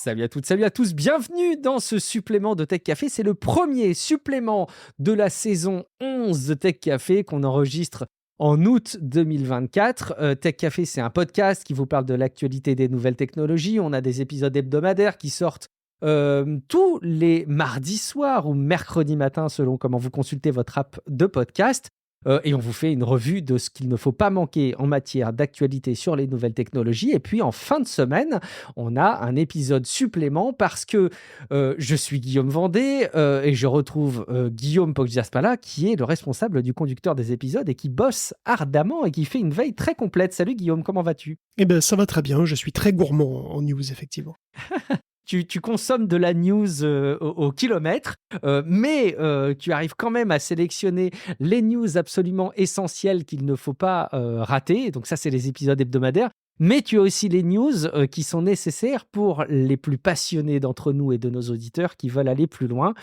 Salut à toutes, salut à tous, bienvenue dans ce supplément de Tech Café. C'est le premier supplément de la saison 11 de Tech Café qu'on enregistre en août 2024. Tech Café, c'est un podcast qui vous parle de l'actualité des nouvelles technologies. On a des épisodes hebdomadaires qui sortent tous les mardis soirs ou mercredis matin selon comment vous consultez votre app de podcast. Et on vous fait une revue de ce qu'il ne faut pas manquer en matière d'actualité sur les nouvelles technologies. Et puis en fin de semaine, on a un épisode supplément parce que je suis Guillaume Vendée et je retrouve Guillaume Poggiaspala qui est le responsable du conducteur des épisodes et qui bosse ardemment et qui fait une veille très complète. Salut Guillaume, comment vas-tu ? Eh bien, ça va très bien. Je suis très gourmand en news, effectivement. Tu consommes de la news au kilomètre, mais tu arrives quand même à sélectionner les news absolument essentielles qu'il ne faut pas rater. Donc ça, c'est les épisodes hebdomadaires. Mais tu as aussi les news qui sont nécessaires pour les plus passionnés d'entre nous et de nos auditeurs qui veulent aller plus loin.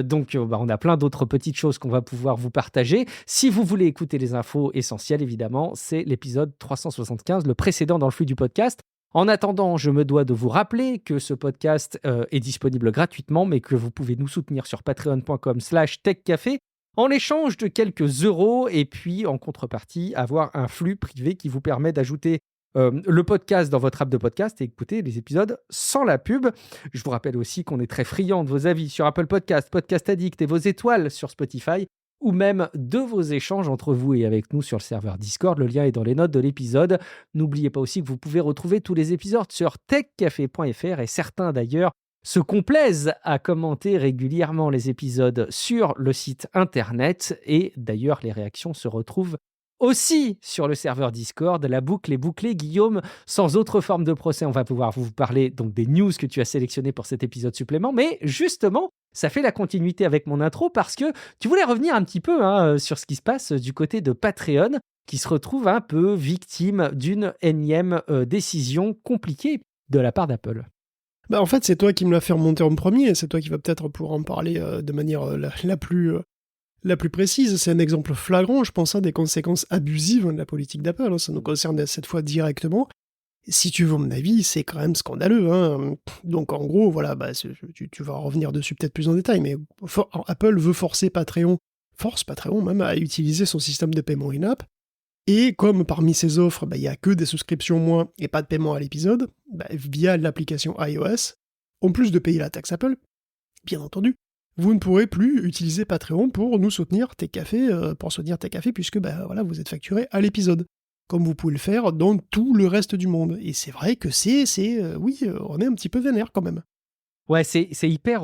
Donc, on a plein d'autres petites choses qu'on va pouvoir vous partager. Si vous voulez écouter les infos essentielles, évidemment, c'est l'épisode 375, le précédent dans le flux du podcast. En attendant, je me dois de vous rappeler que ce podcast est disponible gratuitement, mais que vous pouvez nous soutenir sur patreon.com/techcafé en échange de quelques euros et puis en contrepartie, avoir un flux privé qui vous permet d'ajouter le podcast dans votre app de podcast et écouter les épisodes sans la pub. Je vous rappelle aussi qu'on est très friand de vos avis sur Apple Podcast, Podcast Addict et vos étoiles sur Spotify, ou même de vos échanges entre vous et avec nous sur le serveur Discord. Le lien est dans les notes de l'épisode. N'oubliez pas aussi que vous pouvez retrouver tous les épisodes sur techcafé.fr et certains d'ailleurs se complaisent à commenter régulièrement les épisodes sur le site internet et d'ailleurs les réactions se retrouvent aussi sur le serveur Discord. La boucle est bouclée. Guillaume, sans autre forme de procès, on va pouvoir vous parler donc des news que tu as sélectionnées pour cet épisode supplément. Mais justement, ça fait la continuité avec mon intro parce que tu voulais revenir un petit peu sur ce qui se passe du côté de Patreon qui se retrouve un peu victime d'une énième décision compliquée de la part d'Apple. Bah, en fait, c'est toi qui me l'as fait remonter en premier. C'est toi qui vas peut-être pouvoir en parler de manière la plus précise. C'est un exemple flagrant, je pense, des conséquences abusives de la politique d'Apple. Ça nous concerne cette fois directement. Si tu veux mon avis, c'est quand même scandaleux. Donc en gros, voilà, tu vas revenir dessus peut-être plus en détail, mais Apple veut force Patreon même à utiliser son système de paiement in-app. Et comme parmi ses offres, il n'y a que des souscriptions moins et pas de paiement à l'épisode, via l'application iOS, en plus de payer la taxe Apple, bien entendu, vous ne pourrez plus utiliser Patreon pour nous soutenir Tech Café, puisque vous êtes facturé à l'épisode, comme vous pouvez le faire dans tout le reste du monde. Et c'est vrai que on est un petit peu vénère quand même. Ouais, c'est hyper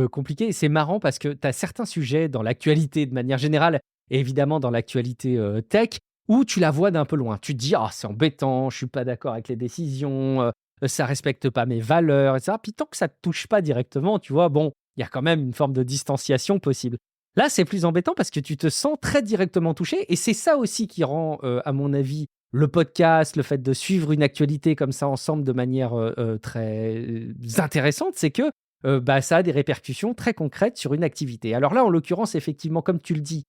compliqué et c'est marrant parce que tu as certains sujets dans l'actualité de manière générale et évidemment dans l'actualité tech où tu la vois d'un peu loin. Tu te dis « Ah, c'est embêtant, je suis pas d'accord avec les décisions, ça respecte pas mes valeurs, etc. » Puis tant que ça te touche pas directement, tu vois, bon, il y a quand même une forme de distanciation possible. Là, c'est plus embêtant parce que tu te sens très directement touché et c'est ça aussi qui rend, à mon avis, le podcast, le fait de suivre une actualité comme ça ensemble de manière très intéressante, c'est que ça a des répercussions très concrètes sur une activité. Alors là, en l'occurrence, effectivement, comme tu le dis,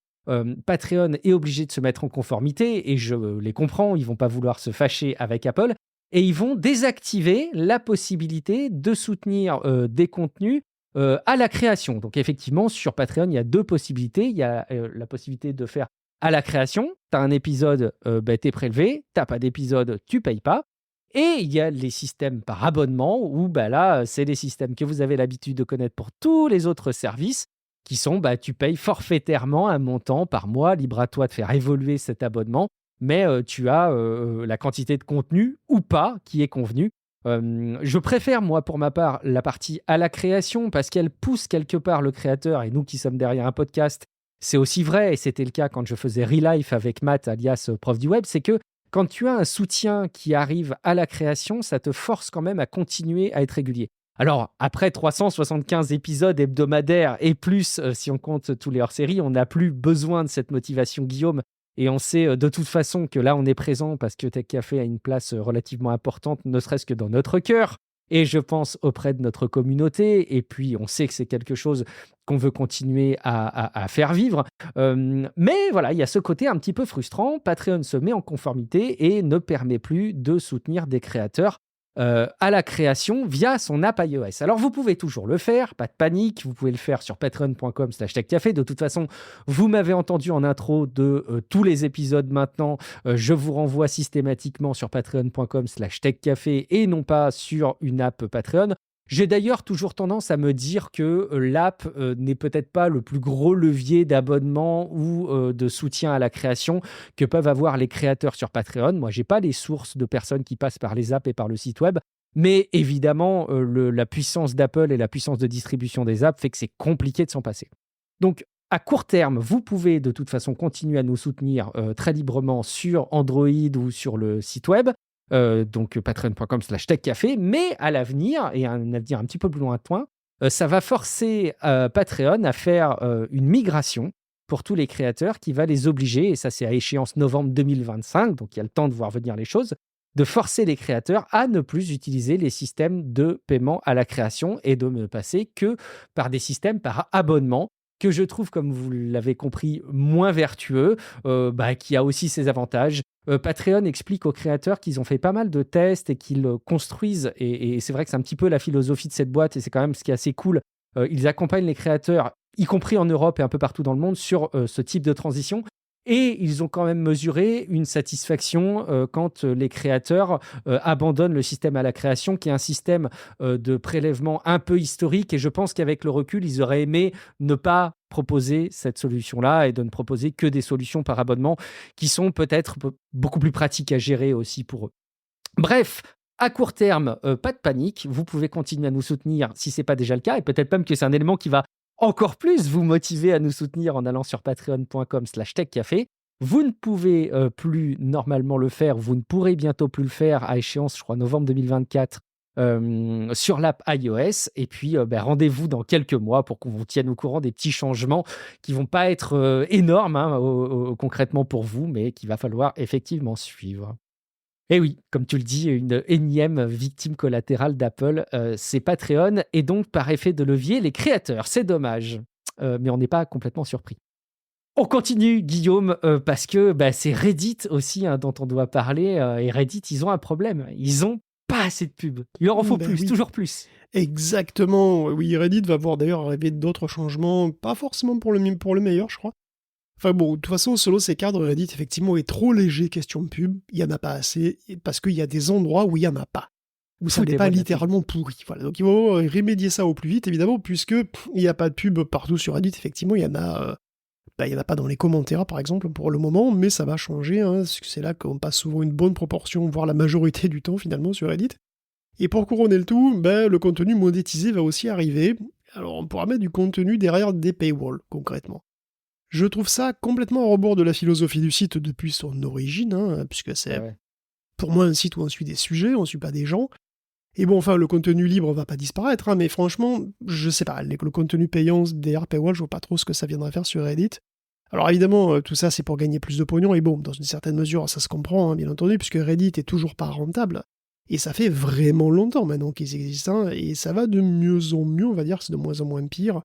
Patreon est obligé de se mettre en conformité et je les comprends, ils vont pas vouloir se fâcher avec Apple et ils vont désactiver la possibilité de soutenir des contenus à la création. Donc effectivement, sur Patreon, il y a deux possibilités. Il y a la possibilité de faire à la création. Tu as un épisode, t'es prélevé. Tu n'as pas d'épisode, tu payes pas. Et il y a les systèmes par abonnement où là, c'est les systèmes que vous avez l'habitude de connaître pour tous les autres services qui sont, tu payes forfaitairement un montant par mois, libre à toi de faire évoluer cet abonnement, mais tu as la quantité de contenu ou pas qui est convenue. Je préfère, moi, pour ma part, la partie à la création parce qu'elle pousse quelque part le créateur et nous qui sommes derrière un podcast, c'est aussi vrai, et c'était le cas quand je faisais Relife avec Matt, alias prof du web, c'est que quand tu as un soutien qui arrive à la création, ça te force quand même à continuer à être régulier. Alors, après 375 épisodes hebdomadaires et plus, si on compte tous les hors-séries, on n'a plus besoin de cette motivation, Guillaume. Et on sait de toute façon que là, on est présent parce que Tech Café a une place relativement importante, ne serait-ce que dans notre cœur. Et je pense auprès de notre communauté. Et puis, on sait que c'est quelque chose qu'on veut continuer à faire vivre. Mais voilà, il y a ce côté un petit peu frustrant. Patreon se met en conformité et ne permet plus de soutenir des créateurs à la création via son app iOS. Alors, vous pouvez toujours le faire, pas de panique, vous pouvez le faire sur patreon.com/techcafé. De toute façon, vous m'avez entendu en intro de tous les épisodes maintenant. Je vous renvoie systématiquement sur patreon.com/techcafé et non pas sur une app Patreon. J'ai d'ailleurs toujours tendance à me dire que l'app n'est peut-être pas le plus gros levier d'abonnement ou de soutien à la création que peuvent avoir les créateurs sur Patreon. Moi, je n'ai pas les sources de personnes qui passent par les apps et par le site web. Mais évidemment, la puissance d'Apple et la puissance de distribution des apps fait que c'est compliqué de s'en passer. Donc, à court terme, vous pouvez de toute façon continuer à nous soutenir très librement sur Android ou sur le site web. Donc patreon.com/techcafé, mais à l'avenir, et un avenir un petit peu plus lointain, ça va forcer Patreon à faire une migration pour tous les créateurs qui va les obliger, et ça c'est à échéance novembre 2025, donc il y a le temps de voir venir les choses, de forcer les créateurs à ne plus utiliser les systèmes de paiement à la création et de ne passer que par des systèmes par abonnement, que je trouve, comme vous l'avez compris, moins vertueux, qui a aussi ses avantages. Patreon explique aux créateurs qu'ils ont fait pas mal de tests et qu'ils construisent, et c'est vrai que c'est un petit peu la philosophie de cette boîte, et c'est quand même ce qui est assez cool. Ils accompagnent les créateurs, y compris en Europe et un peu partout dans le monde, sur ce type de transition. Et ils ont quand même mesuré une satisfaction quand les créateurs abandonnent le système à la création, qui est un système de prélèvement un peu historique. Et je pense qu'avec le recul, ils auraient aimé ne pas proposer cette solution-là et de ne proposer que des solutions par abonnement qui sont peut-être beaucoup plus pratiques à gérer aussi pour eux. Bref, à court terme, pas de panique. Vous pouvez continuer à nous soutenir si ce n'est pas déjà le cas. Et peut-être même que c'est un élément qui va encore plus vous motiver à nous soutenir en allant sur patreon.com/techcafé. Vous ne pouvez plus normalement le faire, vous ne pourrez bientôt plus le faire à échéance, je crois, novembre 2024 sur l'app iOS. Et puis, rendez-vous dans quelques mois pour qu'on vous tienne au courant des petits changements qui ne vont pas être énormes concrètement pour vous, mais qu'il va falloir effectivement suivre. Et oui, comme tu le dis, une énième victime collatérale d'Apple, c'est Patreon, et donc par effet de levier, les créateurs. C'est dommage, mais on n'est pas complètement surpris. On continue, Guillaume, parce que c'est Reddit aussi dont on doit parler, et Reddit, ils ont un problème. Ils n'ont pas assez de pubs. Il leur en faut plus, toujours plus. Exactement, oui, Reddit va voir d'ailleurs arriver d'autres changements, pas forcément pour le meilleur, je crois. Enfin bon, de toute façon, selon ces cadres, Reddit, effectivement, est trop léger question de pub. Il n'y en a pas assez, parce qu'il y a des endroits où il n'y en a pas. Où ça n'est pas littéralement pourri. Voilà. Donc il faut remédier ça au plus vite, évidemment, puisque il n'y a pas de pub partout sur Reddit. Effectivement, il y en a... il n'y en a pas dans les commentaires, par exemple, pour le moment, mais ça va changer. C'est là qu'on passe souvent une bonne proportion, voire la majorité du temps, finalement, sur Reddit. Et pour couronner le tout, le contenu monétisé va aussi arriver. Alors, on pourra mettre du contenu derrière des paywalls, concrètement. Je trouve ça complètement au rebord de la philosophie du site depuis son origine, puisque c'est pour moi un site où on suit des sujets, on suit pas des gens. Et bon, enfin, le contenu libre va pas disparaître, mais franchement, je sais pas, le contenu payant derrière paywall, je vois pas trop ce que ça viendrait faire sur Reddit. Alors évidemment, tout ça c'est pour gagner plus de pognon, et bon, dans une certaine mesure, ça se comprend, bien entendu, puisque Reddit est toujours pas rentable. Et ça fait vraiment longtemps maintenant qu'ils existent, et ça va de mieux en mieux, on va dire, c'est de moins en moins pire.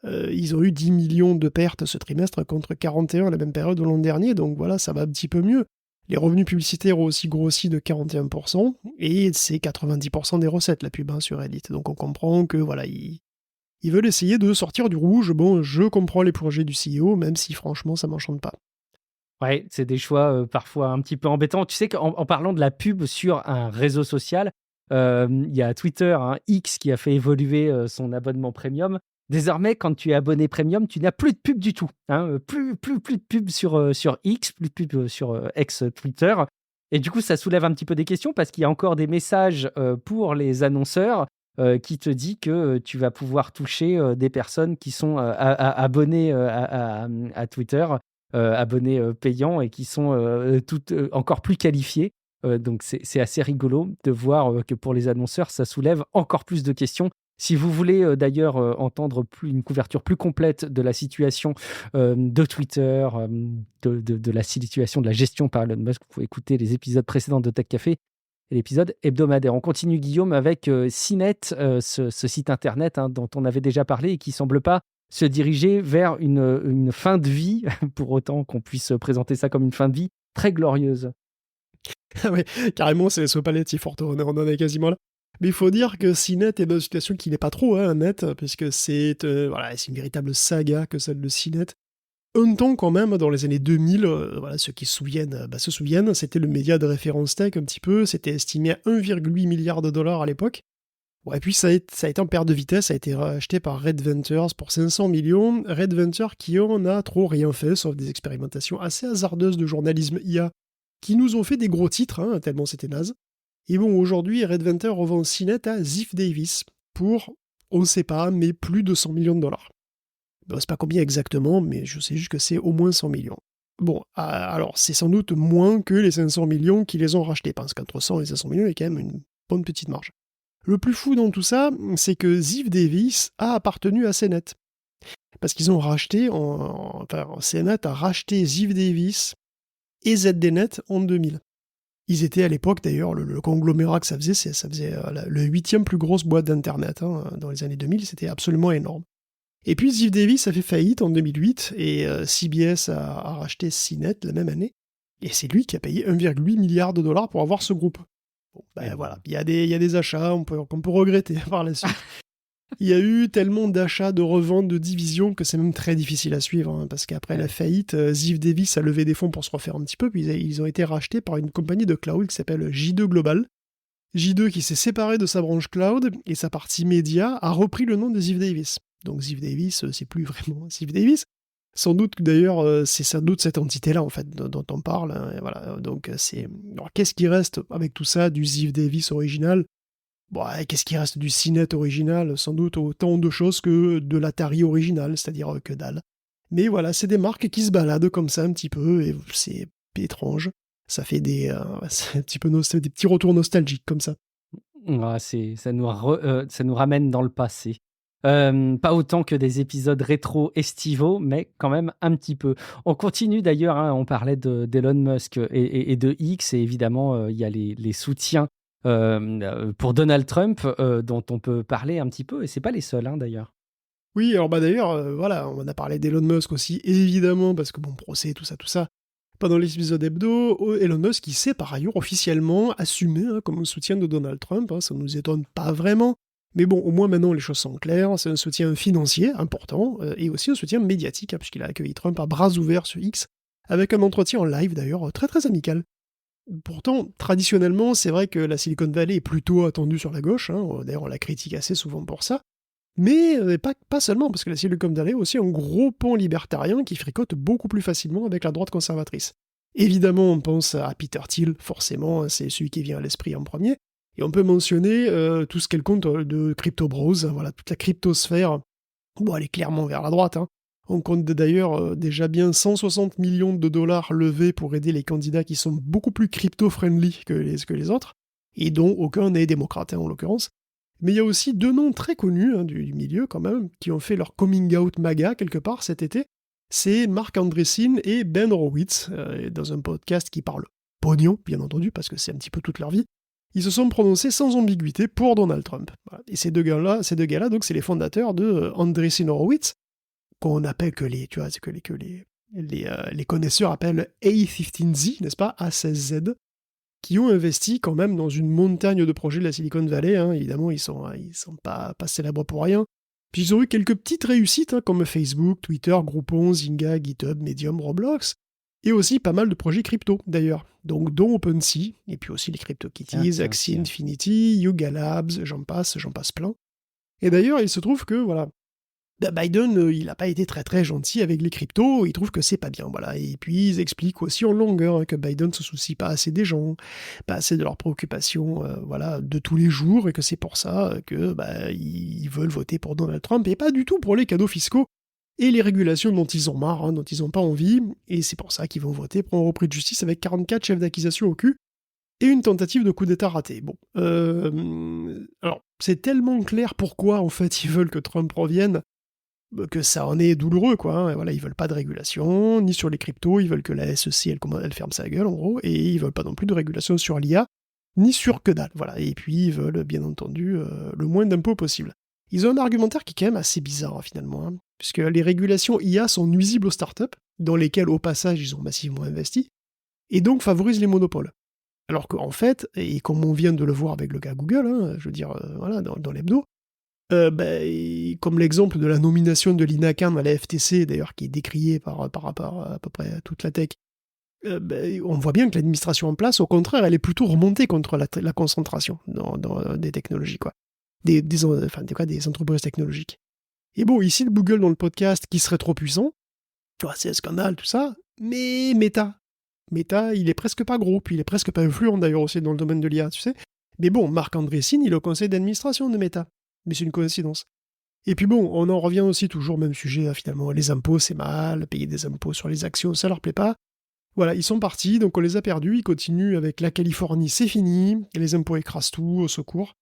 Ils ont eu 10 millions de pertes ce trimestre contre 41 à la même période de l'an dernier, donc voilà, ça va un petit peu mieux. Les revenus publicitaires ont aussi grossi de 41%, et c'est 90% des recettes, la pub, sur Reddit. Donc on comprend que, voilà, ils veulent essayer de sortir du rouge. Bon, je comprends les projets du CEO, même si franchement, ça m'enchante pas. Ouais, c'est des choix parfois un petit peu embêtants. Tu sais qu'en parlant de la pub sur un réseau social, il y a Twitter, X, qui a fait évoluer son abonnement premium. Désormais, quand tu es abonné premium, tu n'as plus de pub du tout. Plus de pub sur X, plus de pub sur ex-Twitter. Et du coup, ça soulève un petit peu des questions parce qu'il y a encore des messages pour les annonceurs qui te dit que tu vas pouvoir toucher des personnes qui sont abonnées à Twitter, abonnés payants, et qui sont toutes encore plus qualifiées. Donc, c'est assez rigolo de voir que pour les annonceurs, ça soulève encore plus de questions. Si vous voulez d'ailleurs entendre une couverture plus complète de la situation de Twitter, de la situation de la gestion par Elon Musk, vous pouvez écouter les épisodes précédents de Tech Café et l'épisode hebdomadaire. On continue, Guillaume, avec CNET, ce site internet dont on avait déjà parlé et qui ne semble pas se diriger vers une fin de vie, pour autant qu'on puisse présenter ça comme une fin de vie très glorieuse. Ah ouais, carrément, c'est les soins palliatifs, on en est quasiment là. Mais il faut dire que CNET est dans une situation qui n'est pas trop net, puisque c'est une véritable saga que celle de CNET. Un temps quand même, dans les années 2000, voilà, ceux qui se souviennent, c'était le média de référence tech un petit peu, c'était estimé à 1,8 milliard de dollars à l'époque. Bon, et puis ça a été en perte de vitesse, ça a été racheté par Red Ventures pour 500 millions. Red Ventures qui en a trop rien fait, sauf des expérimentations assez hasardeuses de journalisme IA, qui nous ont fait des gros titres, tellement c'était naze. Et bon, aujourd'hui, Red Ventures revend CNET à Ziff Davis pour, on ne sait pas, mais plus de 100 millions de dollars. Bon, c'est pas combien exactement, mais je sais juste que c'est au moins 100 millions. Bon, alors c'est sans doute moins que les 500 millions qui les ont rachetés, parce qu'entre 100 et 500 millions, il y a quand même une bonne petite marge. Le plus fou dans tout ça, c'est que Ziff Davis a appartenu à CNET. Parce qu'ils ont racheté, CNET a racheté Ziff Davis et ZDNet en 2000. Ils étaient à l'époque, d'ailleurs, le conglomérat que ça faisait le 8e plus grosse boîte d'Internet. Dans les années 2000, c'était absolument énorme. Et puis Ziff Davis a fait faillite en 2008, et CBS a racheté CNET la même année, et c'est lui qui a payé 1,8 milliard de dollars pour avoir ce groupe. Bon, ben voilà, il y a des achats qu'on peut regretter par la suite. Il y a eu tellement d'achats, de reventes, de divisions que c'est même très difficile à suivre, parce qu'après la faillite, Ziff Davis a levé des fonds pour se refaire un petit peu, puis ils ont été rachetés par une compagnie de cloud qui s'appelle J2 Global. J2 qui s'est séparé de sa branche cloud, et sa partie média a repris le nom de Ziff Davis. Donc Ziff Davis, c'est plus vraiment Ziff Davis. Sans doute que d'ailleurs, c'est sans doute cette entité-là, en fait, dont on parle. Et voilà. Donc alors, qu'est-ce qui reste avec tout ça du Ziff Davis original? Bon, qu'est-ce qui reste du CNET original? Sans doute autant de choses que de l'Atari original, c'est-à-dire que dalle. Mais voilà, c'est des marques qui se baladent comme ça un petit peu, et c'est étrange. Ça fait c'est un petit peu des petits retours nostalgiques comme ça. Ça nous ramène dans le passé. Pas autant que des épisodes rétro estivaux, mais quand même un petit peu. On continue d'ailleurs, on parlait d'Elon Musk et de X, et évidemment, il y a les soutiens pour Donald Trump dont on peut parler un petit peu, et c'est pas les seuls d'ailleurs. Oui, alors d'ailleurs, voilà, on a parlé d'Elon Musk aussi, évidemment, parce que bon, procès, tout ça. Pendant l'épisode hebdo, Elon Musk, il s'est par ailleurs officiellement assumé comme un soutien de Donald Trump, ça ne nous étonne pas vraiment. Mais bon, au moins maintenant les choses sont claires, c'est un soutien financier important, et aussi un soutien médiatique, puisqu'il a accueilli Trump à bras ouverts sur X, avec un entretien en live d'ailleurs très très amical. Pourtant, traditionnellement, c'est vrai que la Silicon Valley est plutôt attendue sur la gauche, d'ailleurs on la critique assez souvent pour ça, mais pas seulement, parce que la Silicon Valley est aussi un gros pan libertarien qui fricote beaucoup plus facilement avec la droite conservatrice. Évidemment, on pense à Peter Thiel, forcément, c'est celui qui vient à l'esprit en premier, et on peut mentionner tout ce qu'elle compte de Crypto Bros, voilà, toute la cryptosphère. Bon, elle est clairement vers la droite. On compte d'ailleurs déjà bien 160 millions de dollars levés pour aider les candidats qui sont beaucoup plus crypto-friendly que les autres, et dont aucun n'est démocrate en l'occurrence. Mais il y a aussi deux noms très connus du milieu quand même, qui ont fait leur coming out MAGA quelque part cet été. C'est Marc Andreessen et Ben Horowitz, dans un podcast qui parle pognon, bien entendu, parce que c'est un petit peu toute leur vie. Ils se sont prononcés sans ambiguïté pour Donald Trump. Voilà. Et ces deux gars-là, donc c'est les fondateurs de Andreessen Horowitz, qu'on appelle les connaisseurs appellent A15Z, n'est-ce pas, A16Z, qui ont investi quand même dans une montagne de projets de la Silicon Valley. Évidemment, ils sont pas célèbres pour rien. Puis ils ont eu quelques petites réussites, comme Facebook, Twitter, Groupon, Zynga, GitHub, Medium, Roblox, et aussi pas mal de projets crypto, d'ailleurs. Donc, dont OpenSea, et puis aussi les CryptoKitties, Axie Infinity, Yuga Labs, j'en passe plein. Et d'ailleurs, il se trouve que, voilà, Biden, il n'a pas été très très gentil avec les cryptos, il trouve que c'est pas bien, voilà. Et puis ils expliquent aussi en longueur que Biden se soucie pas assez des gens, pas assez de leurs préoccupations, voilà, de tous les jours, et que c'est pour ça que ils veulent voter pour Donald Trump, et pas du tout pour les cadeaux fiscaux et les régulations dont ils ont marre, dont ils n'ont pas envie, et c'est pour ça qu'ils vont voter pour un repris de justice avec 44 chefs d'accusation au cul, et une tentative de coup d'État ratée. Bon, alors c'est tellement clair pourquoi en fait ils veulent que Trump revienne, que ça en est douloureux, quoi. Voilà, ils veulent pas de régulation, ni sur les cryptos, ils veulent que la SEC, elle ferme sa gueule, en gros, et ils veulent pas non plus de régulation sur l'IA, ni sur que dalle, voilà. Et puis, ils veulent, bien entendu, le moins d'impôts possible. Ils ont un argumentaire qui est quand même assez bizarre, finalement, puisque les régulations IA sont nuisibles aux startups, dans lesquelles, au passage, ils ont massivement investi, et donc favorisent les monopoles. Alors qu'en fait, et comme on vient de le voir avec le cas Google, hein, je veux dire, voilà, dans l'hebdo, comme l'exemple de la nomination de Lina Khan à la FTC, d'ailleurs, qui est décriée par rapport à peu près toute la tech, on voit bien que l'administration en place, au contraire, elle est plutôt remontée contre la concentration dans des technologies, quoi. Des entreprises technologiques. Et bon, ici, le Google dans le podcast, qui serait trop puissant, tu vois, c'est un scandale, tout ça, mais Meta, il est presque pas gros, puis il est presque pas influent d'ailleurs aussi dans le domaine de l'IA, tu sais. Mais bon, Marc Andreessen, il est au conseil d'administration de Meta. Mais c'est une coïncidence. Et puis bon, on en revient aussi toujours au même sujet, finalement. Les impôts, c'est mal, payer des impôts sur les actions, ça leur plaît pas. Voilà, ils sont partis, donc on les a perdus, ils continuent avec la Californie, c'est fini, les impôts écrasent tout, au secours.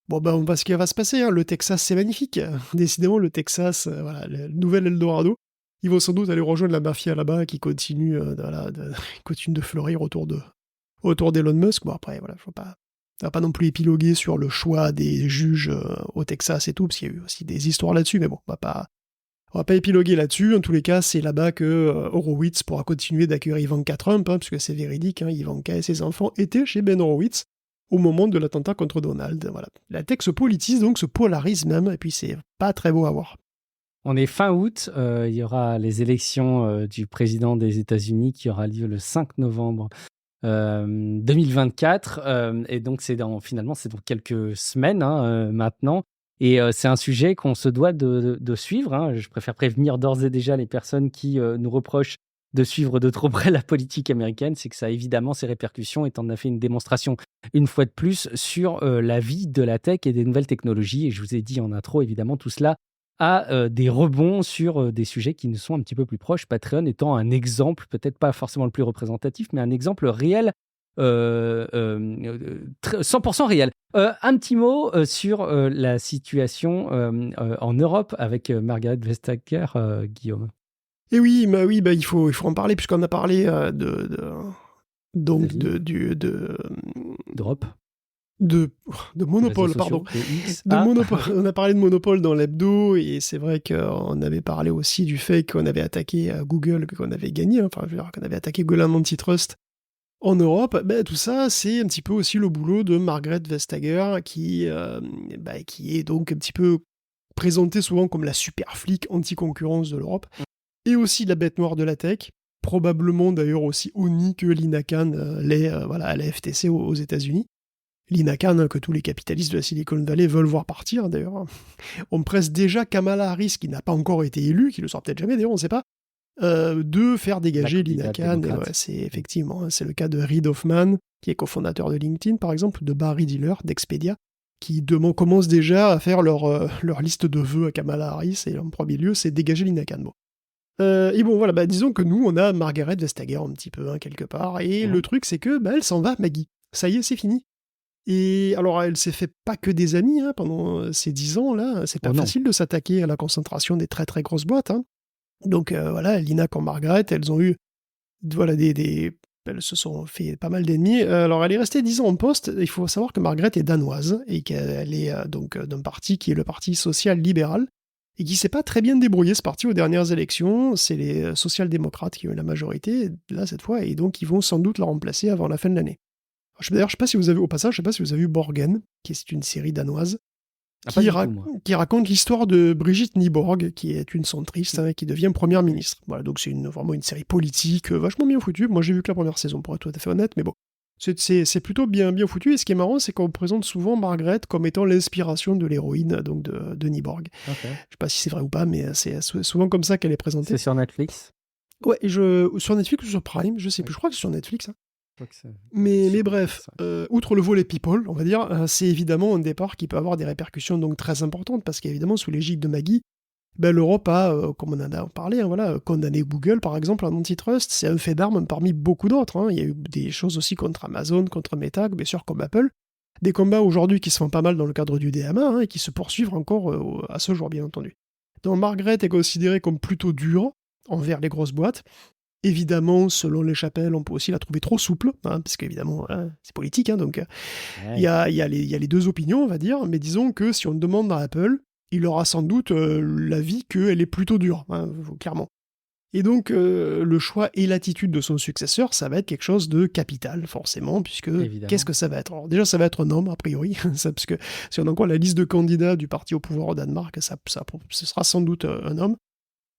Bon ben, on va ce qui va se passer, hein. Le Texas, c'est magnifique. Décidément, le Texas, voilà, le nouvel Eldorado. Ils vont sans doute aller rejoindre la mafia là-bas qui continue, continue de fleurir autour d'Elon Musk. Bon après, voilà, on va pas non plus épiloguer sur le choix des juges au Texas et tout, parce qu'il y a eu aussi des histoires là-dessus, mais bon, on va pas épiloguer là-dessus. En tous les cas, c'est là-bas que Horowitz pourra continuer d'accueillir Ivanka Trump, hein, puisque c'est véridique, hein, Ivanka et ses enfants étaient chez Ben Horowitz au moment de l'attentat contre Donald. Voilà. La tech se politise, donc se polarise même, et puis c'est pas très beau à voir. On est fin août, il y aura les élections du président des États-Unis qui aura lieu le 5 novembre 2024. Et donc, finalement, c'est dans quelques semaines maintenant. Et c'est un sujet qu'on se doit de suivre, hein. Je préfère prévenir d'ores et déjà les personnes qui nous reprochent de suivre de trop près la politique américaine. C'est que ça a évidemment ses répercussions, et t'en as fait une démonstration une fois de plus sur la vie de la tech et des nouvelles technologies. Et je vous ai dit en intro, évidemment, tout cela a des rebonds sur des sujets qui nous sont un petit peu plus proches. Patreon étant un exemple, peut-être pas forcément le plus représentatif, mais un exemple réel, 100% réel. Un petit mot sur la situation en Europe avec Margaret Vestager, Guillaume. Et oui, il faut en parler, puisqu'on a parlé d'Europe. De Monopole, pardon. Monopole. On a parlé de Monopole dans l'hebdo, et c'est vrai qu'on avait parlé aussi du fait qu'on avait attaqué Google, qu'on avait gagné, enfin, je veux dire, qu'on avait attaqué Google en antitrust en Europe. Tout ça, c'est un petit peu aussi le boulot de Margaret Vestager, qui est donc un petit peu présentée souvent comme la super flic anti-concurrence de l'Europe, et aussi la bête noire de la tech, probablement d'ailleurs aussi honnie que Lina Khan l'est à la FTC aux États-Unis. Lina Khan, que tous les capitalistes de la Silicon Valley veulent voir partir, d'ailleurs. On presse déjà Kamala Harris, qui n'a pas encore été élue, qui le sera peut-être jamais, d'ailleurs, on ne sait pas, de faire dégager Lina Khan. Et c'est effectivement, c'est le cas de Reid Hoffman, qui est cofondateur de LinkedIn, par exemple, de Barry Diller, d'Expedia, qui commencent déjà à faire leur liste de vœux à Kamala Harris, et en premier lieu, c'est dégager Lina Khan. Bon. Et bon, voilà, disons que nous, on a Margaret Vestager un petit peu, quelque part, et le truc, c'est que elle s'en va, Maggie. Ça y est, c'est fini. Et alors, elle s'est fait pas que des amis pendant ces 10 ans-là. C'est pas facile de s'attaquer à la concentration des très très grosses boîtes. Donc voilà, Lina comme Margaret, elles ont eu elles se sont fait pas mal d'ennemis. Alors, elle est restée 10 ans en poste. Il faut savoir que Margaret est danoise et qu'elle est donc d'un parti qui est le Parti social-libéral et qui s'est pas très bien débrouillé, ce parti, aux dernières élections. C'est les social-démocrates qui ont eu la majorité, là, cette fois, et donc ils vont sans doute la remplacer avant la fin de l'année. D'ailleurs, je sais pas si vous avez, au passage, je sais pas si vous avez vu Borgen, qui est une série danoise, qui raconte l'histoire de Brigitte Nyborg, qui est une centriste, qui devient première ministre. Voilà, donc c'est vraiment une série politique vachement bien foutue. Moi, j'ai vu que la première saison, pour être tout à fait honnête, mais bon. C'est plutôt bien foutu, et ce qui est marrant, c'est qu'on présente souvent Margaret comme étant l'inspiration de l'héroïne donc de Nyborg. Okay. Je sais pas si c'est vrai ou pas, mais c'est souvent comme ça qu'elle est présentée. C'est sur Netflix ? Ouais, sur Netflix ou sur Prime, je sais plus, je crois que c'est sur Netflix. Mais bref, outre le volet people, on va dire, c'est évidemment un départ qui peut avoir des répercussions donc très importantes, parce qu'évidemment, sous l'égide de Maggie, l'Europe a, comme on en a parlé, condamné Google, par exemple, en antitrust. C'est un fait d'armes parmi beaucoup d'autres. Il y a eu des choses aussi contre Amazon, contre Meta, bien sûr, comme Apple. Des combats aujourd'hui qui se font pas mal dans le cadre du DMA, et qui se poursuivent encore à ce jour, bien entendu. Donc Margaret est considérée comme plutôt dure envers les grosses boîtes. Évidemment, selon les chapelles, on peut aussi la trouver trop souple, parce qu'évidemment, c'est politique, donc il y a les deux opinions, on va dire, mais disons que si on demande à Apple, il aura sans doute l'avis qu'elle est plutôt dure, clairement. Et donc, le choix et l'attitude de son successeur, ça va être quelque chose de capital, forcément, puisque qu'est-ce Évidemment. que ça va être? Alors déjà, ça va être un homme, a priori, parce que si on envoie la liste de candidats du parti au pouvoir au Danemark, ce sera sans doute un homme.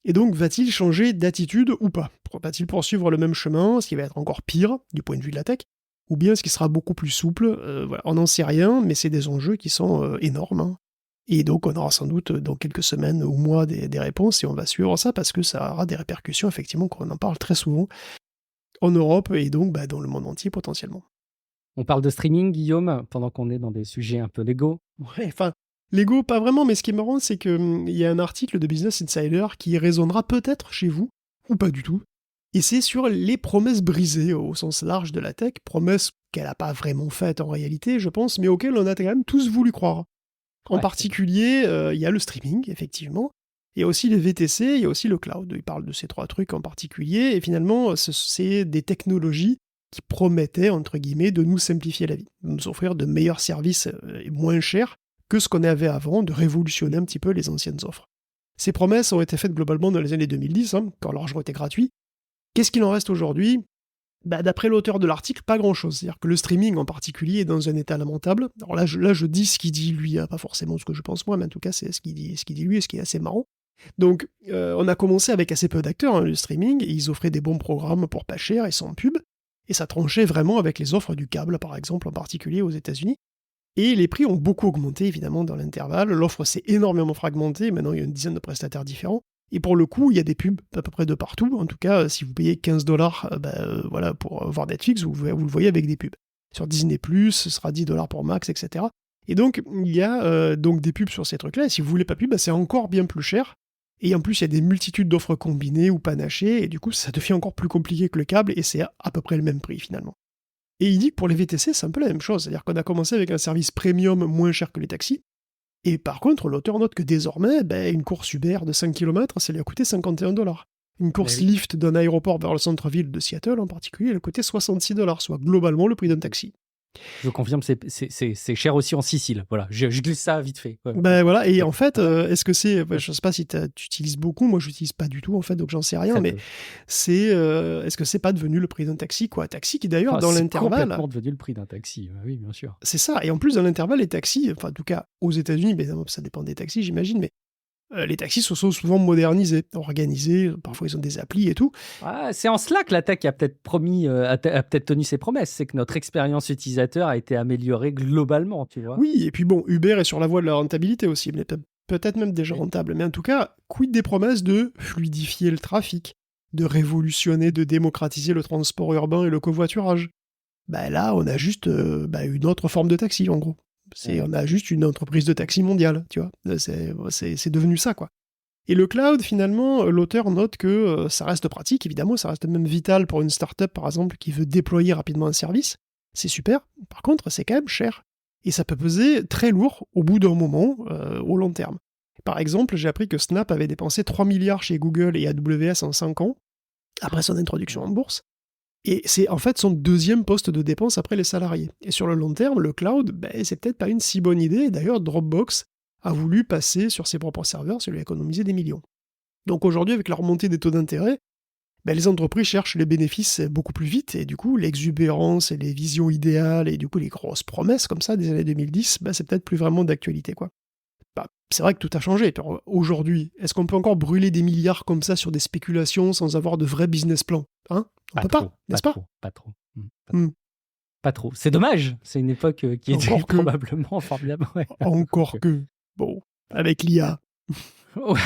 Et donc, va-t-il changer d'attitude ou pas? Va-t-il poursuivre le même chemin, ce qui va être encore pire du point de vue de la tech? Ou bien est-ce qu'il sera beaucoup plus souple? Voilà, on n'en sait rien, mais c'est des enjeux qui sont énormes, hein. Et donc, on aura sans doute dans quelques semaines ou mois des réponses et on va suivre ça parce que ça aura des répercussions, effectivement, qu'on en parle très souvent en Europe et donc dans le monde entier potentiellement. On parle de streaming, Guillaume, pendant qu'on est dans des sujets un peu légaux. Ouais, enfin, Lego, pas vraiment, mais ce qui est marrant, c'est qu'il y a un article de Business Insider qui résonnera peut-être chez vous, ou pas du tout. Et c'est sur les promesses brisées au sens large de la tech, promesses qu'elle n'a pas vraiment faites en réalité, je pense, mais auxquelles on a quand même tous voulu croire. En Ouais, particulier, il y a le streaming, effectivement. Il y a aussi les VTC, il y a aussi le cloud. Il parle de ces 3 trucs en particulier. Et finalement, c'est des technologies qui promettaient, entre guillemets, de nous simplifier la vie, de nous offrir de meilleurs services et moins chers que ce qu'on avait avant, de révolutionner un petit peu les anciennes offres. Ces promesses ont été faites globalement dans les années 2010, hein, quand l'argent était gratuit. Qu'est-ce qu'il en reste aujourd'hui? D'après l'auteur de l'article, pas grand-chose. C'est-à-dire que le streaming en particulier est dans un état lamentable. Alors là, je dis ce qu'il dit lui, hein, pas forcément ce que je pense moi, mais en tout cas, c'est ce qu'il dit lui, et ce qui est assez marrant. Donc, on a commencé avec assez peu d'acteurs, hein, le streaming, et ils offraient des bons programmes pour pas cher et sans pub, et ça tranchait vraiment avec les offres du câble, par exemple, en particulier aux États-Unis. Et les prix ont beaucoup augmenté, évidemment, dans l'intervalle. L'offre s'est énormément fragmentée. Maintenant, il y a une dizaine de prestataires différents. Et pour le coup, il y a des pubs à peu près de partout. En tout cas, si vous payez 15 dollars voilà, pour voir Netflix, vous le voyez avec des pubs. Sur Disney+, ce sera 10 dollars pour Max, etc. Et donc, il y a donc des pubs sur ces trucs-là. Et si vous voulez pas pub, c'est encore bien plus cher. Et en plus, il y a des multitudes d'offres combinées ou panachées. Et du coup, ça devient encore plus compliqué que le câble. Et c'est à peu près le même prix, finalement. Et il dit que pour les VTC, c'est un peu la même chose. C'est-à-dire qu'on a commencé avec un service premium moins cher que les taxis. Et par contre, l'auteur note que désormais, une course Uber de 5 km, ça lui a coûté 51 dollars. Une course oui. Lyft d'un aéroport vers le centre-ville de Seattle en particulier, elle a coûté 66 dollars, soit globalement le prix d'un taxi. Je confirme, c'est cher aussi en Sicile. Voilà, je glisse ça vite fait. Ouais. Voilà, et en fait, est-ce que c'est... je sais pas si tu utilises beaucoup, moi je n'utilise pas du tout en fait, donc j'en sais rien, Très mais peu. c'est... est-ce que c'est pas devenu le prix d'un taxi, quoi? Taxi qui d'ailleurs, Enfin, dans c'est l'intervalle... complètement devenu le prix d'un taxi. Oui, bien sûr. C'est ça, et en plus dans l'intervalle, les taxis, enfin en tout cas aux États-Unis, mais ça dépend des taxis j'imagine, mais les taxis se sont souvent modernisés, organisés, parfois ils ont des applis et tout. Ah, c'est en cela que la tech a peut-être a peut-être tenu ses promesses. C'est que notre expérience utilisateur a été améliorée globalement, tu vois. Oui, et puis bon, Uber est sur la voie de la rentabilité aussi, mais peut-être même déjà Oui. rentable. Mais en tout cas, quid des promesses de fluidifier le trafic, de révolutionner, de démocratiser le transport urbain et le covoiturage? Là, on a juste une autre forme de taxi, en gros. On a juste une entreprise de taxi mondiale, tu vois. C'est devenu ça, quoi. Et le cloud, finalement, l'auteur note que ça reste pratique, évidemment, ça reste même vital pour une startup, par exemple, qui veut déployer rapidement un service. C'est super. Par contre, c'est quand même cher. Et ça peut peser très lourd au bout d'un moment, au long terme. Par exemple, j'ai appris que Snap avait dépensé 3 milliards chez Google et AWS en 5 ans, après son introduction en bourse. Et c'est en fait son deuxième poste de dépense après les salariés. Et sur le long terme, le cloud, c'est peut-être pas une si bonne idée. D'ailleurs, Dropbox a voulu passer sur ses propres serveurs, ça lui a économisé des millions. Donc aujourd'hui, avec la remontée des taux d'intérêt, les entreprises cherchent les bénéfices beaucoup plus vite, et du coup, l'exubérance et les visions idéales, et du coup, les grosses promesses comme ça des années 2010, c'est peut-être plus vraiment d'actualité, quoi. C'est vrai que tout a changé. Aujourd'hui, est-ce qu'on peut encore brûler des milliards comme ça sur des spéculations sans avoir de vrais business plans? Hein? On peut pas, n'est-ce pas? Pas trop. Hmm. Pas trop. C'est dommage. C'est une époque qui était Encore que. probablement formidable. Ouais. Encore que. Bon, avec l'IA. Ouais.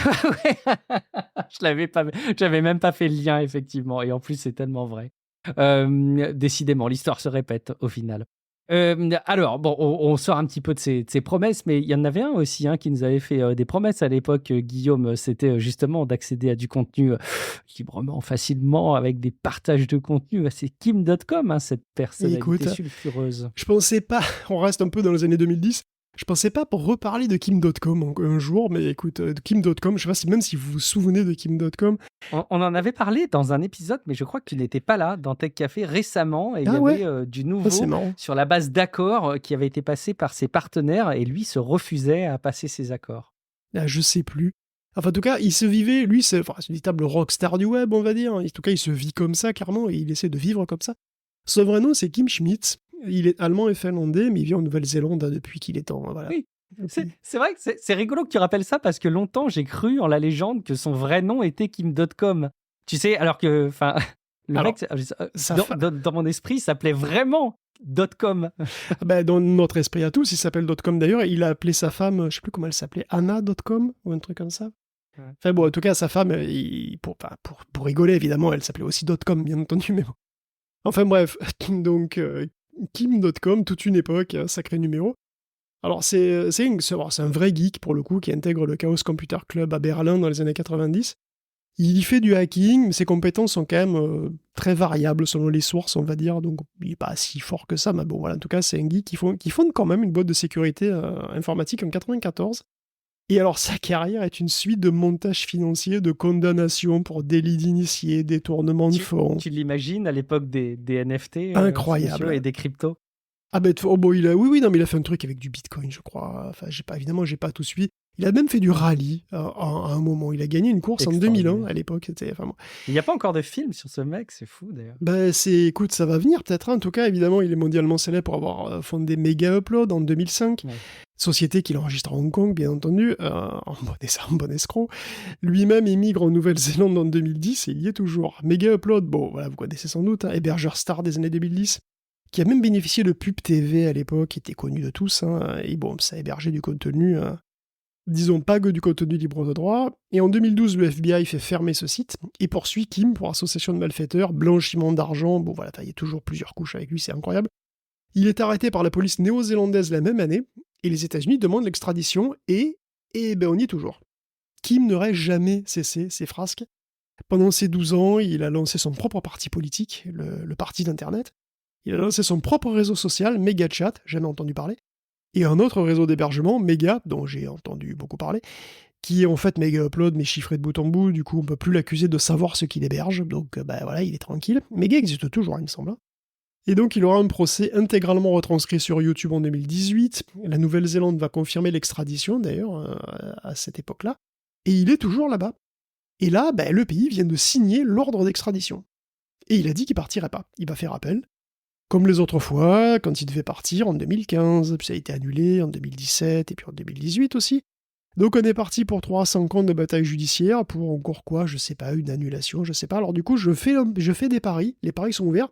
J'avais même pas fait le lien, effectivement. Et en plus, c'est tellement vrai. Décidément, l'histoire se répète au final. Alors, bon, on sort un petit peu de ces promesses, mais il y en avait un aussi qui nous avait fait des promesses à l'époque, Guillaume. C'était justement d'accéder à du contenu librement, facilement, avec des partages de contenu. C'est Kim.com, cette personnalité Écoute, sulfureuse. je pensais pas, on reste un peu dans les années 2010, je pensais pas pour reparler de Kim.com un jour, mais écoute, Kim.com, je sais pas même si vous vous souvenez de Kim.com. On en avait parlé dans un épisode, mais je crois que tu n'étais pas là dans Tech Café récemment. Et il y avait du nouveau c'est marrant. sur la base d'accords qui avait été passé par ses partenaires et lui se refusait à passer ses accords. Je sais plus. Enfin, en tout cas, il se vivait, lui, c'est une véritable rockstar du web, on va dire. En tout cas, il se vit comme ça, clairement, et il essaie de vivre comme ça. Son vrai nom, c'est Kim Schmidt. Il est allemand et finlandais, mais il vit en Nouvelle-Zélande depuis qu'il est en... Voilà. Oui, c'est vrai que c'est rigolo que tu rappelles ça parce que longtemps j'ai cru en la légende que son vrai nom était Kim.com. Tu sais, alors que le Alors, mec, sa dans mon esprit, il s'appelait vraiment .com. Dans notre esprit à tous, il s'appelle .com d'ailleurs, et il a appelé sa femme, je sais plus comment elle s'appelait, Anna.com ou un truc comme ça. Ouais. Enfin bon, en tout cas, sa femme, pour rigoler, évidemment, elle s'appelait aussi .com, bien entendu, mais bon. Enfin bref, donc Kim.com, toute une époque, un sacré numéro. Alors c'est un vrai geek pour le coup qui intègre le Chaos Computer Club à Berlin dans les années 90. Il y fait du hacking, mais ses compétences sont quand même très variables selon les sources, on va dire, donc il n'est pas si fort que ça, mais bon voilà, en tout cas c'est un geek qui fonde quand même une boîte de sécurité informatique en 94. Et alors sa carrière est une suite de montages financiers, de condamnations pour délits d'initiés, détournement de fonds. Tu l'imagines à l'époque des NFT Incroyable. Et des cryptos. Ah ben, oui, non, mais il a fait un truc avec du Bitcoin, je crois. Enfin, évidemment, j'ai pas tout suivi. Il a même fait du rallye à un moment. Il a gagné une course en 2001 à l'époque. Bon. Il n'y a pas encore de film sur ce mec, c'est fou d'ailleurs. Écoute, ça va venir peut-être. En tout cas, évidemment, il est mondialement célèbre pour avoir fondé Mega Upload en 2005. Ouais. Société qu'il enregistre à Hong Kong, bien entendu, en bon escroc. Lui-même émigre en Nouvelle-Zélande en 2010 et il y est toujours. Mega Upload, bon, voilà, vous connaissez sans doute, hébergeur star des années 2010. Qui a même bénéficié de pub TV à l'époque, qui était connu de tous, et bon, ça hébergeait du contenu, disons pas que du contenu libre de droit, et en 2012, le FBI fait fermer ce site, et poursuit Kim pour association de malfaiteurs, blanchiment d'argent, bon voilà, il y a toujours plusieurs couches avec lui, c'est incroyable. Il est arrêté par la police néo-zélandaise la même année, et les États-Unis demandent l'extradition, et on y est toujours. Kim n'aurait jamais cessé ses frasques. Pendant ses 12 ans, il a lancé son propre parti politique, le parti d'Internet. Il a lancé son propre réseau social, MegaChat, jamais entendu parler, et un autre réseau d'hébergement, Mega, dont j'ai entendu beaucoup parler, qui est en fait Mega Upload, mais chiffré de bout en bout, du coup on peut plus l'accuser de savoir ce qu'il héberge, donc voilà, il est tranquille. Mega existe toujours, il me semble. Et donc il aura un procès intégralement retranscrit sur YouTube en 2018, la Nouvelle-Zélande va confirmer l'extradition d'ailleurs, à cette époque-là, et il est toujours là-bas. Et là, le pays vient de signer l'ordre d'extradition. Et il a dit qu'il partirait pas, il va faire appel. Comme les autres fois, quand il devait partir en 2015, puis ça a été annulé en 2017 et puis en 2018 aussi. Donc on est parti pour 300 ans de bataille judiciaire, pour encore quoi, je sais pas, une annulation, je sais pas. Alors du coup, je fais des paris, les paris sont ouverts.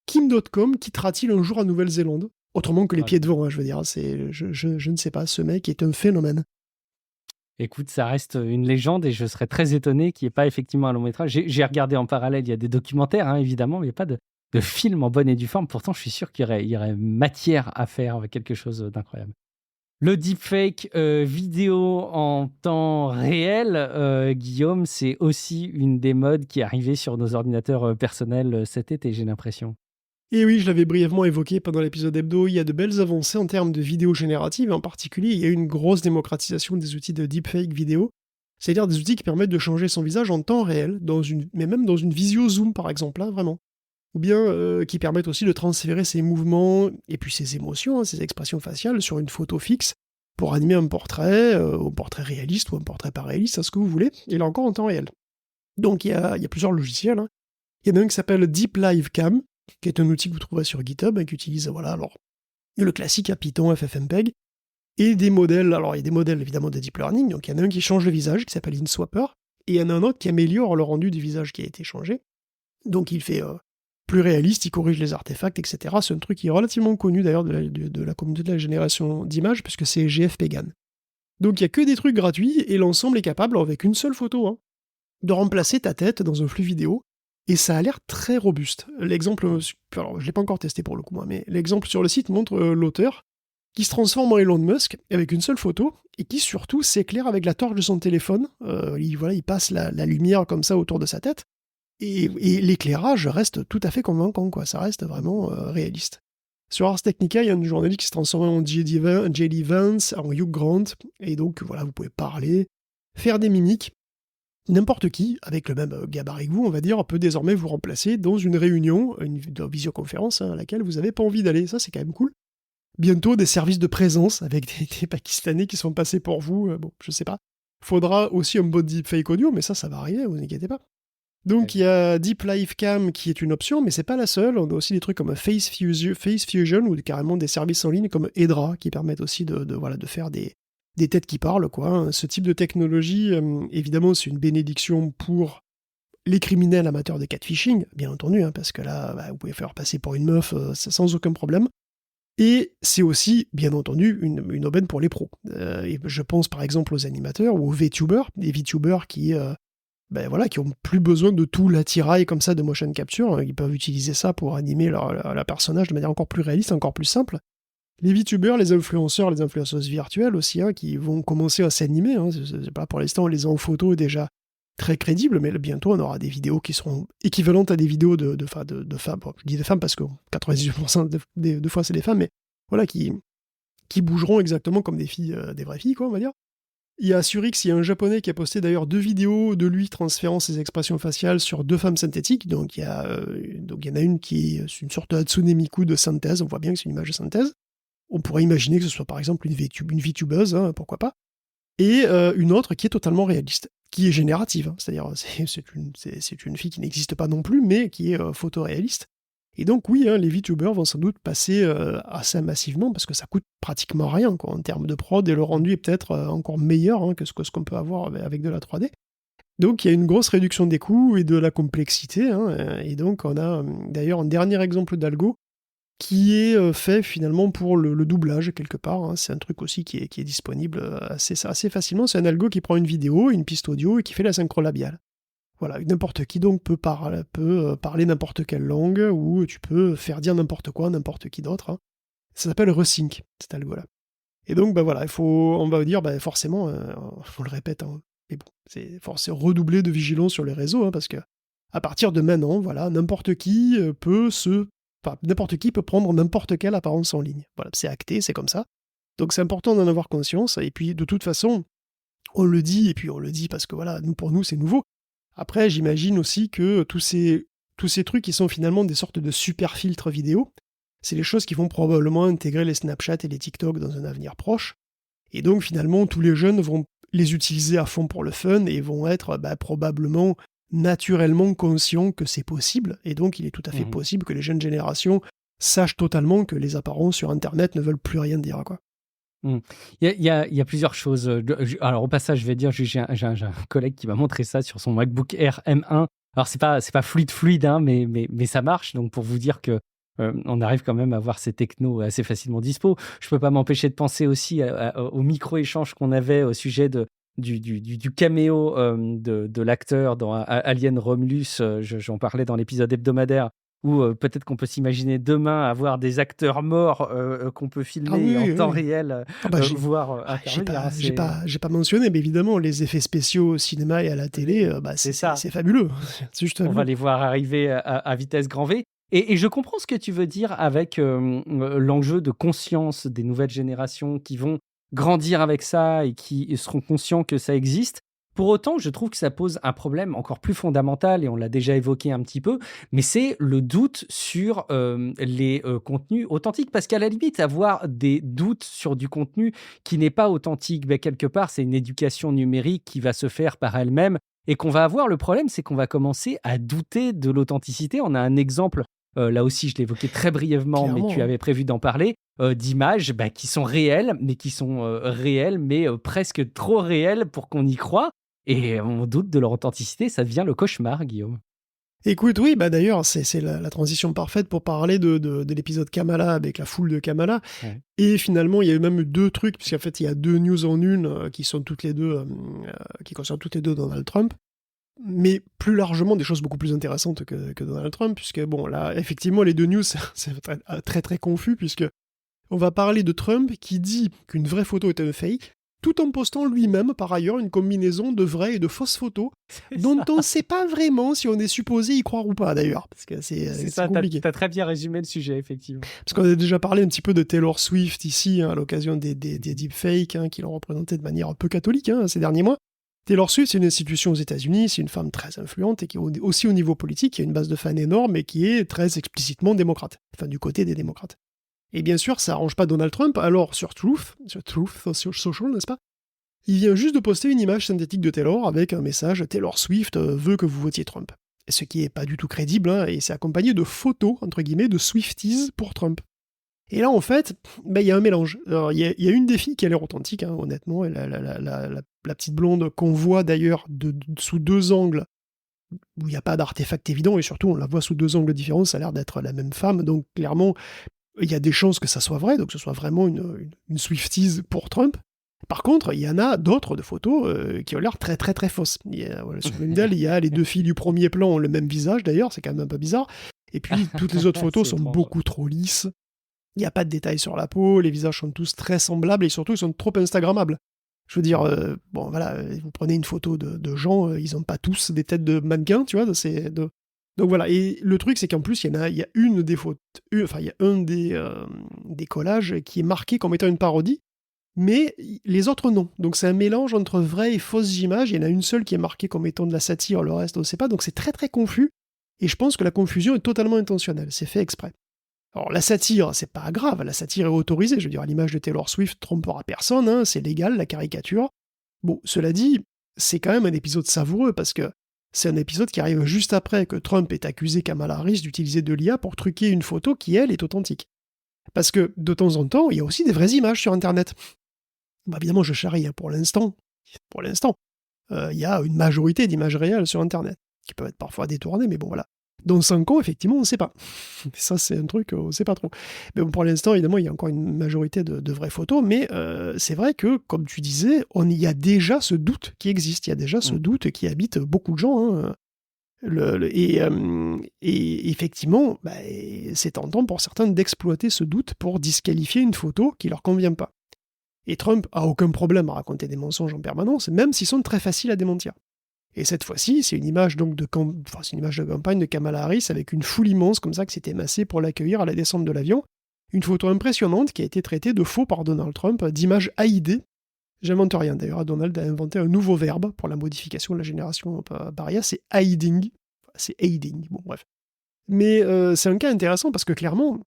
Kim.com quittera-t-il un jour à Nouvelle-Zélande? Autrement que les pieds devant, je veux dire, je ne sais pas, ce mec est un phénomène. Écoute, ça reste une légende et je serais très étonné qu'il n'y ait pas effectivement un long métrage. J'ai regardé en parallèle, il y a des documentaires, évidemment, mais il n'y a pas de film en bonne et due forme. Pourtant, je suis sûr qu'il y aurait matière à faire avec quelque chose d'incroyable. Le deepfake vidéo en temps réel, Guillaume, c'est aussi une des modes qui est arrivée sur nos ordinateurs personnels cet été, j'ai l'impression. Et oui, je l'avais brièvement évoqué pendant l'épisode hebdo, il y a de belles avancées en termes de vidéos génératives, en particulier il y a eu une grosse démocratisation des outils de deepfake vidéo, c'est-à-dire des outils qui permettent de changer son visage en temps réel, mais même dans une visio Zoom par exemple, vraiment. Ou bien qui permettent aussi de transférer ses mouvements et puis ses émotions, ses expressions faciales sur une photo fixe pour animer un portrait réaliste ou un portrait pas réaliste, à ce que vous voulez, et là encore en temps réel. Donc il y a plusieurs logiciels. Il y en a un qui s'appelle Deep Live Cam, qui est un outil que vous trouverez sur GitHub, qui utilise le classique à Python, FFmpeg, et des modèles, alors il y a des modèles évidemment de deep learning, donc il y en a un qui change le visage, qui s'appelle InSwapper, et il y en a un autre qui améliore le rendu du visage qui a été changé, donc il fait plus réaliste, il corrige les artefacts, etc. C'est un truc qui est relativement connu d'ailleurs de la communauté de la génération d'images, puisque c'est GFPGAN. Donc il n'y a que des trucs gratuits, et l'ensemble est capable, avec une seule photo, de remplacer ta tête dans un flux vidéo, et ça a l'air très robuste. L'exemple, alors je ne l'ai pas encore testé pour le coup, moi, mais l'exemple sur le site montre l'auteur qui se transforme en Elon Musk avec une seule photo, et qui surtout s'éclaire avec la torche de son téléphone. Il passe la lumière comme ça autour de sa tête, et l'éclairage reste tout à fait convaincant, quoi. Ça reste vraiment réaliste. Sur Ars Technica, il y a un journaliste qui se transforme en J.D. Vance, en Hugh Grant, et donc voilà, vous pouvez parler, faire des mimiques. N'importe qui, avec le même gabarit que vous, on va dire, peut désormais vous remplacer dans une réunion, une visioconférence à laquelle vous n'avez pas envie d'aller. Ça, c'est quand même cool. Bientôt, des services de présence avec des Pakistanais qui sont passés pour vous. Bon, je sais pas. faudra aussi un bon deepfake audio, mais ça va arriver, vous inquiétez pas. Donc il y a Deep Live Cam qui est une option, mais c'est pas la seule. On a aussi des trucs comme Face Fusion ou carrément des services en ligne comme Hedra qui permettent aussi de faire des têtes qui parlent, quoi. Ce type de technologie, évidemment, c'est une bénédiction pour les criminels amateurs de catfishing, bien entendu, hein, parce que là, vous pouvez faire passer pour une meuf sans aucun problème. Et c'est aussi, bien entendu, une aubaine pour les pros. Et je pense par exemple aux animateurs ou aux VTubers, des VTubers qui ont plus besoin de tout l'attirail comme ça de motion capture. Ils peuvent utiliser ça pour animer leur personnage de manière encore plus réaliste, encore plus simple. Les VTubers, les influenceurs, les influenceuses virtuelles aussi, hein, qui vont commencer à s'animer. Hein. C'est pas pour l'instant, on les a en photo déjà très crédibles, mais bientôt on aura des vidéos qui seront équivalentes à des vidéos de femmes. Bon, je dis des femmes parce que 98% de fois c'est des femmes, mais voilà, qui bougeront exactement comme des filles, des vraies filles, quoi, on va dire. Il y a sur X, il y a un japonais qui a posté d'ailleurs 2 vidéos de lui transférant ses expressions faciales sur 2 femmes synthétiques. Donc il y en a une qui est une sorte de Hatsune Miku de synthèse, on voit bien que c'est une image de synthèse. On pourrait imaginer que ce soit par exemple une VTubeuse, hein, pourquoi pas. Et une autre qui est totalement réaliste, qui est générative. Hein, c'est-à-dire c'est une fille qui n'existe pas non plus, mais qui est photoréaliste. Et donc oui, hein, les VTubers vont sans doute passer assez massivement parce que ça coûte pratiquement rien quoi, en termes de prod et le rendu est peut-être encore meilleur hein, que ce qu'on peut avoir avec de la 3D. Donc il y a une grosse réduction des coûts et de la complexité. Hein, et donc on a d'ailleurs un dernier exemple d'algo qui est fait finalement pour le doublage quelque part. Hein. C'est un truc aussi qui est disponible assez facilement. C'est un algo qui prend une vidéo, une piste audio et qui fait la synchro labiale. Voilà, n'importe qui donc peut parler n'importe quelle langue, ou tu peux faire dire n'importe quoi, n'importe qui d'autre. Hein. Ça s'appelle Resync, cet algo-là. Et donc, voilà, on va dire, forcément, on le répète, hein, mais bon, c'est redoubler de vigilance sur les réseaux, hein, parce que à partir de maintenant, voilà, n'importe qui peut prendre n'importe quelle apparence en ligne. Voilà, c'est acté, c'est comme ça. Donc c'est important d'en avoir conscience, et puis de toute façon, on le dit parce que voilà, pour nous c'est nouveau. Après, j'imagine aussi que tous ces trucs qui sont finalement des sortes de super filtres vidéo, c'est les choses qui vont probablement intégrer les Snapchat et les TikTok dans un avenir proche. Et donc finalement, tous les jeunes vont les utiliser à fond pour le fun et vont être probablement naturellement conscients que c'est possible. Et donc il est tout à fait possible que les jeunes générations sachent totalement que les apparences sur Internet ne veulent plus rien dire, quoi. Il y a plusieurs choses. Alors au passage, je vais dire, j'ai un collègue qui m'a montré ça sur son MacBook Air M1. Alors c'est pas fluide, hein, mais ça marche. Donc pour vous dire que on arrive quand même à voir ces technos assez facilement dispo. Je peux pas m'empêcher de penser aussi au micro-échange qu'on avait au sujet du caméo de l'acteur dans Alien Romulus. J'en parlais dans l'épisode hebdomadaire. Ou peut-être qu'on peut s'imaginer demain avoir des acteurs morts qu'on peut filmer en temps réel, voire intervenir. J'ai pas mentionné, mais évidemment, les effets spéciaux au cinéma et à la télé, c'est fabuleux. C'est juste on va les voir arriver à vitesse grand V. Et je comprends ce que tu veux dire avec l'enjeu de conscience des nouvelles générations qui vont grandir avec ça et qui seront conscients que ça existe. Pour autant, je trouve que ça pose un problème encore plus fondamental, et on l'a déjà évoqué un petit peu, mais c'est le doute sur les contenus authentiques. Parce qu'à la limite, avoir des doutes sur du contenu qui n'est pas authentique, quelque part, c'est une éducation numérique qui va se faire par elle-même et qu'on va avoir. Le problème, c'est qu'on va commencer à douter de l'authenticité. On a un exemple, là aussi, je l'évoquais très brièvement, clairement, mais tu avais prévu d'en parler, d'images qui sont réelles, mais presque trop réelles pour qu'on y croie. Et on doute de leur authenticité, ça devient le cauchemar, Guillaume. Écoute, oui, d'ailleurs, c'est la transition parfaite pour parler de l'épisode Kamala avec la foule de Kamala. Ouais. Et finalement, il y a eu même 2 trucs, puisqu'en fait, il y a 2 news en une qui sont toutes les deux, qui concernent toutes les deux Donald Trump. Mais plus largement, des choses beaucoup plus intéressantes que Donald Trump, puisque, bon, là, effectivement, les 2 news, c'est très, très confus, puisque on va parler de Trump qui dit qu'une vraie photo est un fake, tout en postant lui-même, par ailleurs, une combinaison de vraies et de fausses photos, dont on ne sait pas vraiment si on est supposé y croire ou pas, d'ailleurs, parce que c'est compliqué. T'as très bien résumé le sujet, effectivement. Parce qu'on a déjà parlé un petit peu de Taylor Swift ici, hein, à l'occasion des deepfakes, hein, qui l'ont représenté de manière un peu catholique ces derniers mois. Taylor Swift, c'est une institution aux États-Unis, c'est une femme très influente et qui est aussi au niveau politique, qui a une base de fans énorme et qui est très explicitement démocrate, enfin du côté des démocrates. Et bien sûr, ça arrange pas Donald Trump, alors sur Truth Social, n'est-ce pas ? Il vient juste de poster une image synthétique de Taylor avec un message « Taylor Swift veut que vous votiez Trump ». Ce qui est pas du tout crédible, hein, et c'est accompagné de photos, entre guillemets, de Swifties pour Trump. Et là, en fait, il y a un mélange. Il y a une des filles qui a l'air authentique, hein, honnêtement, et la petite blonde qu'on voit d'ailleurs sous deux angles, où il n'y a pas d'artefact évident, et surtout on la voit sous deux angles différents, ça a l'air d'être la même femme, donc clairement, il y a des chances que ça soit vrai, donc que ce soit vraiment une Swifties pour Trump. Par contre, il y en a d'autres de photos qui ont l'air très très très fausses. Sur l'une d'elles, il y a les deux filles du premier plan ont le même visage d'ailleurs, c'est quand même un peu bizarre. Et puis toutes les autres photos sont beaucoup trop lisses. Il n'y a pas de détails sur la peau, les visages sont tous très semblables et surtout ils sont trop instagrammables. Je veux dire, bon voilà, vous prenez une photo de gens, ils n'ont pas tous des têtes de mannequins, tu vois. Donc voilà, et le truc c'est qu'en plus il y a une des photos, enfin il y a un des collages qui est marqué comme étant une parodie, mais les autres non. Donc c'est un mélange entre vraies et fausses images. Il y en a une seule qui est marquée comme étant de la satire, le reste on ne sait pas. Donc c'est très très confus. Et je pense que la confusion est totalement intentionnelle. C'est fait exprès. Alors la satire, c'est pas grave. La satire est autorisée. Je veux dire, l'image de Taylor Swift trompera personne. Hein, c'est légal, la caricature. Bon, cela dit, c'est quand même un épisode savoureux parce que c'est un épisode qui arrive juste après que Trump ait accusé Kamala Harris d'utiliser de l'IA pour truquer une photo qui, elle, est authentique. Parce que de temps en temps, il y a aussi des vraies images sur Internet. Bah évidemment, je charrie, hein, pour l'instant, il y a une majorité d'images réelles sur Internet, qui peuvent être parfois détournées, mais bon, voilà. Dans 5 ans, effectivement, on ne sait pas. Ça, c'est un truc, on ne sait pas trop. Mais bon, pour l'instant, évidemment, il y a encore une majorité de vraies photos, mais c'est vrai que, comme tu disais, il y a déjà ce doute qui existe, il y a déjà ce doute qui habite beaucoup de gens, hein. Et effectivement, c'est tentant pour certains d'exploiter ce doute pour disqualifier une photo qui ne leur convient pas. Et Trump a aucun problème à raconter des mensonges en permanence, même s'ils sont très faciles à démentir. Et cette fois-ci, c'est une image donc de campagne de Kamala Harris avec une foule immense comme ça qui s'était massée pour l'accueillir à la descente de l'avion. Une photo impressionnante qui a été traitée de faux par Donald Trump, d'image AID. J'invente rien d'ailleurs, Donald a inventé un nouveau verbe pour la modification de la génération par IA, c'est aiding. C'est aiding, bon bref. Mais c'est un cas intéressant parce que clairement,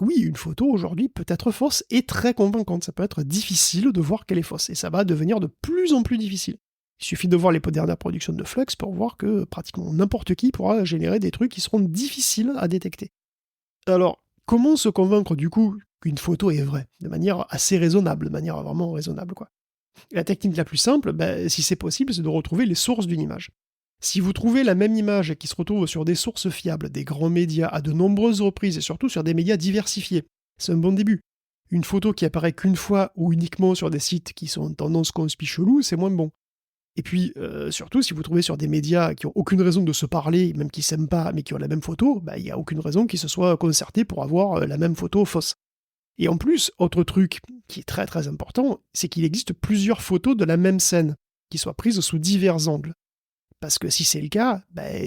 oui, une photo aujourd'hui peut être fausse et très convaincante. Ça peut être difficile de voir qu'elle est fausse. Et ça va devenir de plus en plus difficile. Il suffit de voir les dernières productions de Flux pour voir que pratiquement n'importe qui pourra générer des trucs qui seront difficiles à détecter. Alors, comment se convaincre du coup qu'une photo est vraie? De manière assez raisonnable, de manière vraiment raisonnable, quoi. La technique la plus simple, si c'est possible, c'est de retrouver les sources d'une image. Si vous trouvez la même image qui se retrouve sur des sources fiables, des grands médias, à de nombreuses reprises, et surtout sur des médias diversifiés, c'est un bon début. Une photo qui apparaît qu'une fois ou uniquement sur des sites qui sont en tendance conspi chelou, c'est moins bon. Et puis, surtout, si vous trouvez sur des médias qui n'ont aucune raison de se parler, même qui s'aiment pas, mais qui ont la même photo, il n'y a aucune raison qu'ils se soient concertés pour avoir la même photo fausse. Et en plus, autre truc qui est très très important, c'est qu'il existe plusieurs photos de la même scène, qui soient prises sous divers angles. Parce que si c'est le cas,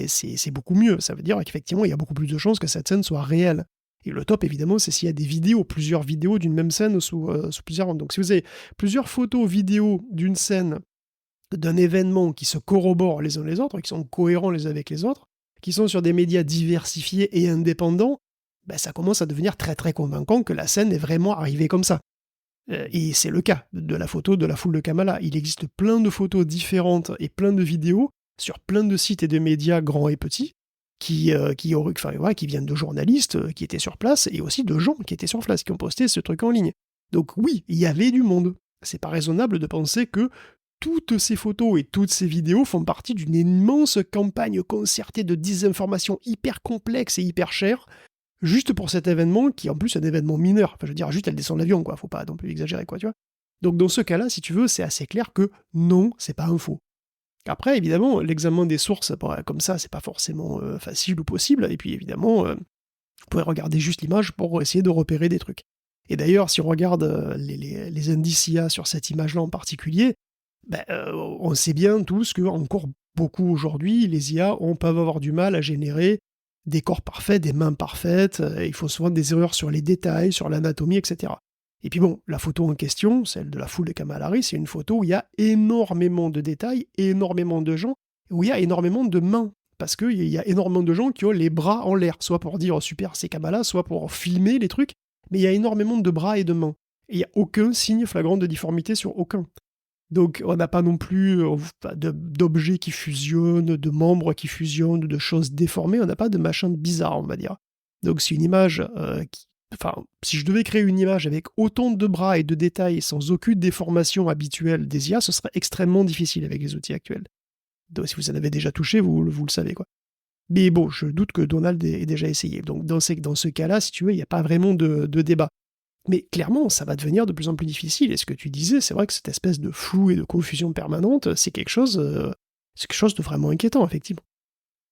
c'est beaucoup mieux. Ça veut dire qu'effectivement, il y a beaucoup plus de chances que cette scène soit réelle. Et le top, évidemment, c'est s'il y a des vidéos, plusieurs vidéos d'une même scène sous plusieurs angles. Donc si vous avez plusieurs photos, vidéos d'une scène, d'un événement qui se corroborent les uns les autres, qui sont cohérents les uns avec les autres, qui sont sur des médias diversifiés et indépendants, ça commence à devenir très très convaincant que la scène est vraiment arrivée comme ça. Et c'est le cas de la photo de la foule de Kamala. Il existe plein de photos différentes et plein de vidéos sur plein de sites et de médias grands et petits qui viennent de journalistes qui étaient sur place et aussi de gens qui étaient sur place, qui ont posté ce truc en ligne. Donc oui, il y avait du monde. C'est pas raisonnable de penser que toutes ces photos et toutes ces vidéos font partie d'une immense campagne concertée de désinformation hyper complexe et hyper chère, juste pour cet événement qui est en plus un événement mineur. Enfin, je veux dire, juste elle descend de l'avion, quoi. Faut pas non plus exagérer, quoi, tu vois. Donc dans ce cas-là, si tu veux, c'est assez clair que non, c'est pas un faux. Après, évidemment, l'examen des sources, comme ça, c'est pas forcément facile ou possible. Et puis, évidemment, vous pouvez regarder juste l'image pour essayer de repérer des trucs. Et d'ailleurs, si on regarde les indices IA sur cette image-là en particulier, on sait bien tous que encore beaucoup aujourd'hui, les IA peuvent avoir du mal à générer des corps parfaits, des mains parfaites. Il faut souvent des erreurs sur les détails, sur l'anatomie, etc. Et puis bon, la photo en question, celle de la foule de Kamala Harris, c'est une photo où il y a énormément de détails, énormément de gens, où il y a énormément de mains. Parce qu'il y a énormément de gens qui ont les bras en l'air, soit pour dire super c'est Kamala, soit pour filmer les trucs, mais il y a énormément de bras et de mains. Et il n'y a aucun signe flagrant de difformité sur aucun. Donc, on n'a pas non plus d'objets qui fusionnent, de membres qui fusionnent, de choses déformées. On n'a pas de machin bizarre, on va dire. Donc, c'est une image Enfin, si je devais créer une image avec autant de bras et de détails sans aucune déformation habituelle des IA, ce serait extrêmement difficile avec les outils actuels. Donc, si vous en avez déjà touché, vous le savez, quoi. Mais bon, je doute que Donald ait déjà essayé. Donc, dans ce cas-là, si tu veux, il n'y a pas vraiment de débat. Mais clairement, ça va devenir de plus en plus difficile. Et ce que tu disais, c'est vrai que cette espèce de flou et de confusion permanente, c'est quelque chose de vraiment inquiétant, effectivement.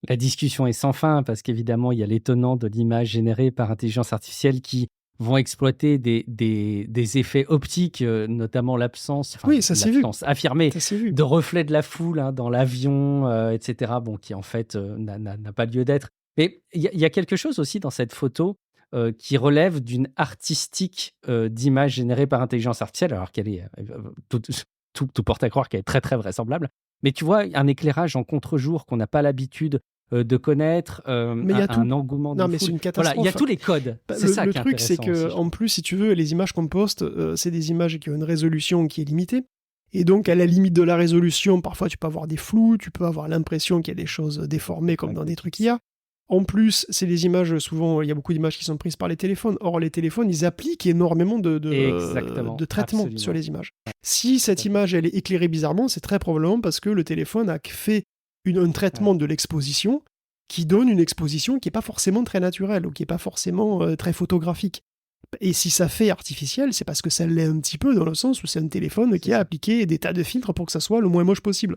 La discussion est sans fin parce qu'évidemment, il y a les tenants de l'image générée par intelligence artificielle qui vont exploiter des effets optiques, notamment l'absence Ça s'est vu. affirmée Ça s'est vu. de reflets de la foule dans l'avion, etc., bon, qui en fait n'a pas lieu d'être. Mais il y a quelque chose aussi dans cette photo qui relève d'une artistique d'image générée par intelligence artificielle, alors qu'elle est tout porte à croire qu'elle est très très vraisemblable. Mais tu vois, un éclairage en contre-jour qu'on n'a pas l'habitude de connaître, Mais il y a tout. un engouement de Non, mais c'est foule. une catastrophe. Voilà, il y a tous les codes. Bah, C'est ça le qui est truc, c'est intéressant que, aussi. en plus, si tu veux, les images qu'on poste, c'est des images qui ont une résolution qui est limitée. Et donc, à la limite de la résolution, parfois, tu peux avoir des flous, tu peux avoir l'impression qu'il y a des choses déformées comme dans des trucs IA. En plus, c'est des images, souvent, il y a beaucoup d'images qui sont prises par les téléphones. Or, les téléphones, ils appliquent énormément Exactement, de traitements absolument. sur les images. Si cette image, elle est éclairée bizarrement, c'est très probablement parce que le téléphone a fait un traitement de l'exposition qui donne une exposition qui n'est pas forcément très naturelle ou qui n'est pas forcément très photographique. Et si ça fait artificiel, c'est parce que ça l'est un petit peu dans le sens où c'est un téléphone qui a appliqué des tas de filtres pour que ça soit le moins moche possible.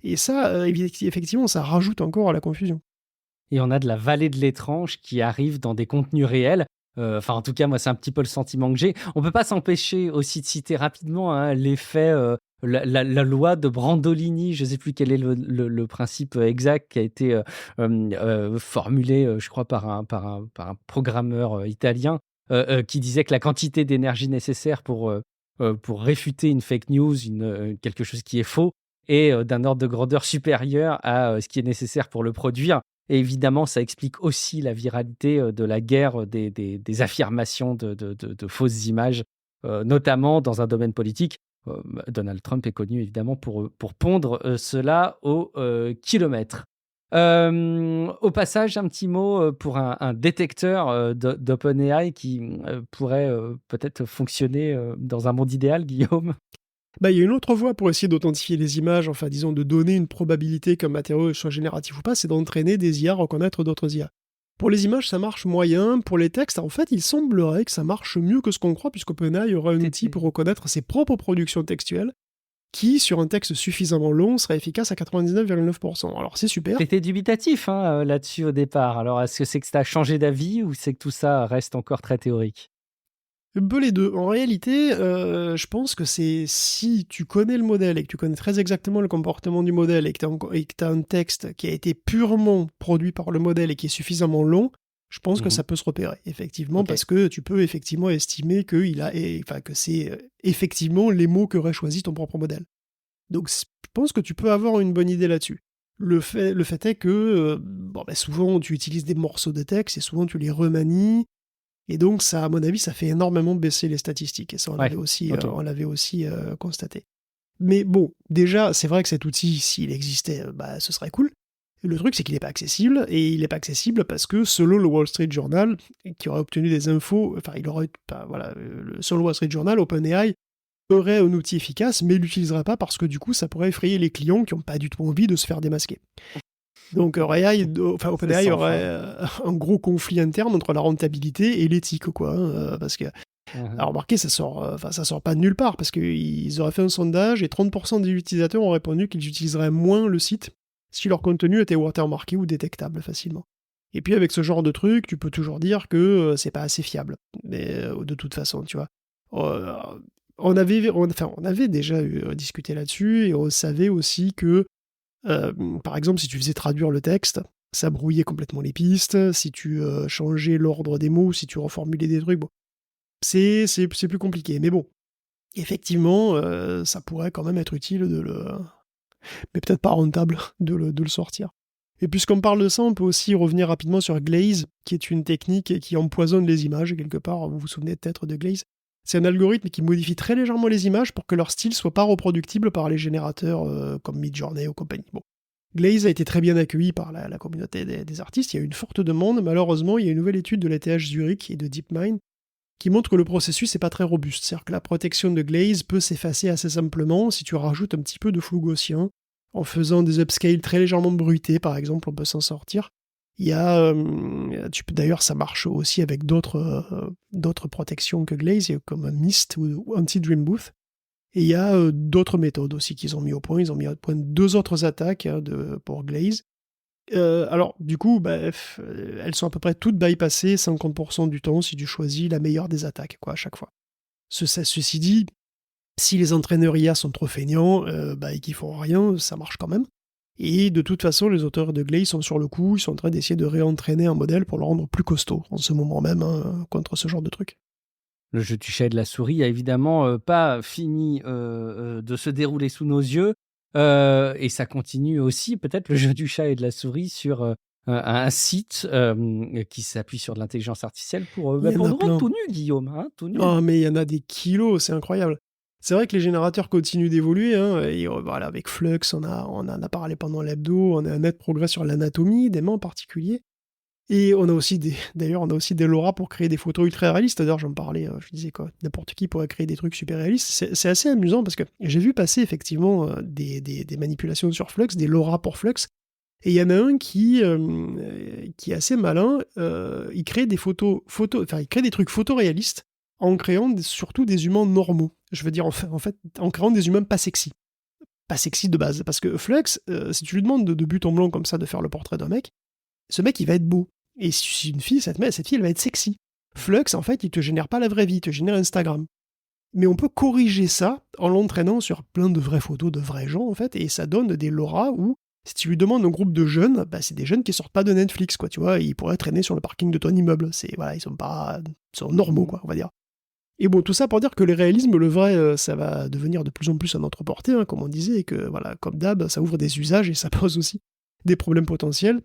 Et ça, effectivement, ça rajoute encore à la confusion. Et on a de la vallée de l'étrange qui arrive dans des contenus réels. Enfin, en tout cas, moi, c'est un petit peu le sentiment que j'ai. On peut pas s'empêcher aussi de citer rapidement l'effet, la loi de Brandolini. Je sais plus quel est le principe exact qui a été formulé, je crois, par un programmeur italien qui disait que la quantité d'énergie nécessaire pour réfuter une fake news, quelque chose qui est faux, est d'un ordre de grandeur supérieur à ce qui est nécessaire pour le produire. Et évidemment, ça explique aussi la viralité de la guerre des affirmations de fausses images, notamment dans un domaine politique. Donald Trump est connu évidemment pour pondre cela au kilomètre. Au passage, un petit mot pour un détecteur d'OpenAI qui pourrait peut-être fonctionner dans un monde idéal, Guillaume. Bah, il y a une autre voie pour essayer d'authentifier les images, enfin disons de donner une probabilité qu'un matériau soit génératif ou pas, c'est d'entraîner des IA à reconnaître d'autres IA. Pour les images, ça marche moyen. Pour les textes, en fait, il semblerait que ça marche mieux que ce qu'on croit, puisqu'OpenAI aura un outil pour reconnaître ses propres productions textuelles, qui, sur un texte suffisamment long, serait efficace à 99,9%. Alors c'est super. T'étais dubitatif là-dessus au départ. Alors, est-ce que c'est que tu as changé d'avis ou c'est que tout ça reste encore très théorique? Un peu les deux. En réalité, je pense que c'est si tu connais le modèle et que tu connais très exactement le comportement du modèle et que tu as un texte qui a été purement produit par le modèle et qui est suffisamment long, je pense que ça peut se repérer, effectivement, Ok. parce que tu peux effectivement estimer que c'est effectivement les mots qu'aurait choisi ton propre modèle. Donc je pense que tu peux avoir une bonne idée là-dessus. Le fait est que souvent tu utilises des morceaux de texte et souvent tu les remanies. Et donc, ça, à mon avis, ça fait énormément baisser les statistiques. Et ça, on l'avait aussi constaté. Mais bon, déjà, c'est vrai que cet outil, s'il existait, ce serait cool. Le truc, c'est qu'il n'est pas accessible. Et il n'est pas accessible parce que, selon le Wall Street Journal, qui aurait obtenu des infos, selon le Wall Street Journal, OpenAI aurait un outil efficace, mais il l'utiliserait pas parce que, du coup, ça pourrait effrayer les clients qui n'ont pas du tout envie de se faire démasquer. Donc OpenAI aurait un gros conflit interne entre la rentabilité et l'éthique, quoi. Parce que, alors remarquez, ça sort pas de nulle part, parce qu'ils auraient fait un sondage et 30% des utilisateurs ont répondu qu'ils utiliseraient moins le site si leur contenu était watermarké ou détectable facilement. Et puis avec ce genre de truc, tu peux toujours dire que c'est pas assez fiable. Mais de toute façon, tu vois. On avait déjà discuté là-dessus et on savait aussi que par exemple, si tu faisais traduire le texte, ça brouillait complètement les pistes. Si tu changeais l'ordre des mots, si tu reformulais des trucs, bon, c'est plus compliqué. Mais bon, effectivement, ça pourrait quand même être utile mais peut-être pas rentable de le sortir. Et puisqu'on parle de ça, on peut aussi revenir rapidement sur Glaze, qui est une technique qui empoisonne les images, quelque part. Vous vous souvenez peut-être de Glaze. C'est un algorithme qui modifie très légèrement les images pour que leur style soit pas reproductible par les générateurs comme Midjourney ou compagnie. Bon. Glaze a été très bien accueilli par la communauté des artistes, il y a eu une forte demande. Malheureusement, il y a une nouvelle étude de l'ETH Zurich et de DeepMind qui montre que le processus n'est pas très robuste. C'est-à-dire que la protection de Glaze peut s'effacer assez simplement si tu rajoutes un petit peu de flou gaussien. En faisant des upscales très légèrement bruités, par exemple, on peut s'en sortir. Il y a, d'ailleurs, ça marche aussi avec d'autres protections que Glaze, comme Mist ou Anti-Dream Booth. Et il y a d'autres méthodes aussi qu'ils ont mis au point. Ils ont mis au point 2 autres attaques pour Glaze. Alors, du coup, elles sont à peu près toutes bypassées 50% du temps si tu choisis la meilleure des attaques, quoi, à chaque fois. Ceci dit, si les entraîneurs IA sont trop feignants et qu'ils font rien, ça marche quand même. Et de toute façon, les auteurs de Glaze sont sur le coup, ils sont en train d'essayer de réentraîner un modèle pour le rendre plus costaud en ce moment même contre ce genre de truc. Le jeu du chat et de la souris a évidemment pas fini de se dérouler sous nos yeux. Et ça continue aussi, peut-être, le jeu du chat et de la souris sur un site qui s'appuie sur de l'intelligence artificielle pour Il y en nous a rendre plein. tout nu, Guillaume. Hein, tout nu. Oh, mais il y en a des kilos, c'est incroyable. C'est vrai que les générateurs continuent d'évoluer. Et voilà, avec Flux, on en a parlé pendant l'hebdo, on a un net progrès sur l'anatomie des mains en particulier. Et on a aussi des LoRa pour créer des photos ultra réalistes. D'ailleurs, j'en parlais, je disais quoi, n'importe qui pourrait créer des trucs super réalistes. C'est assez amusant parce que j'ai vu passer effectivement des manipulations sur Flux, des LoRa pour Flux. Et il y en a un qui est assez malin. Il crée des il crée des trucs photoréalistes en créant surtout des humains normaux. Je veux dire, en fait, en créant des humains pas sexy. Pas sexy de base. Parce que Flux, si tu lui demandes de but en blanc comme ça de faire le portrait d'un mec, ce mec, il va être beau. Et si c'est une fille, cette fille, elle va être sexy. Flux, en fait, il te génère pas la vraie vie, il te génère Instagram. Mais on peut corriger ça en l'entraînant sur plein de vraies photos de vrais gens, en fait, et ça donne des LoRa où, si tu lui demandes un groupe de jeunes, c'est des jeunes qui sortent pas de Netflix, quoi, tu vois, ils pourraient traîner sur le parking de ton immeuble. Ils sont normaux, quoi, on va dire. Et bon, tout ça pour dire que le réalisme, le vrai, ça va devenir de plus en plus à notre portée, hein, comme on disait, et que, voilà, comme d'hab, ça ouvre des usages et ça pose aussi des problèmes potentiels.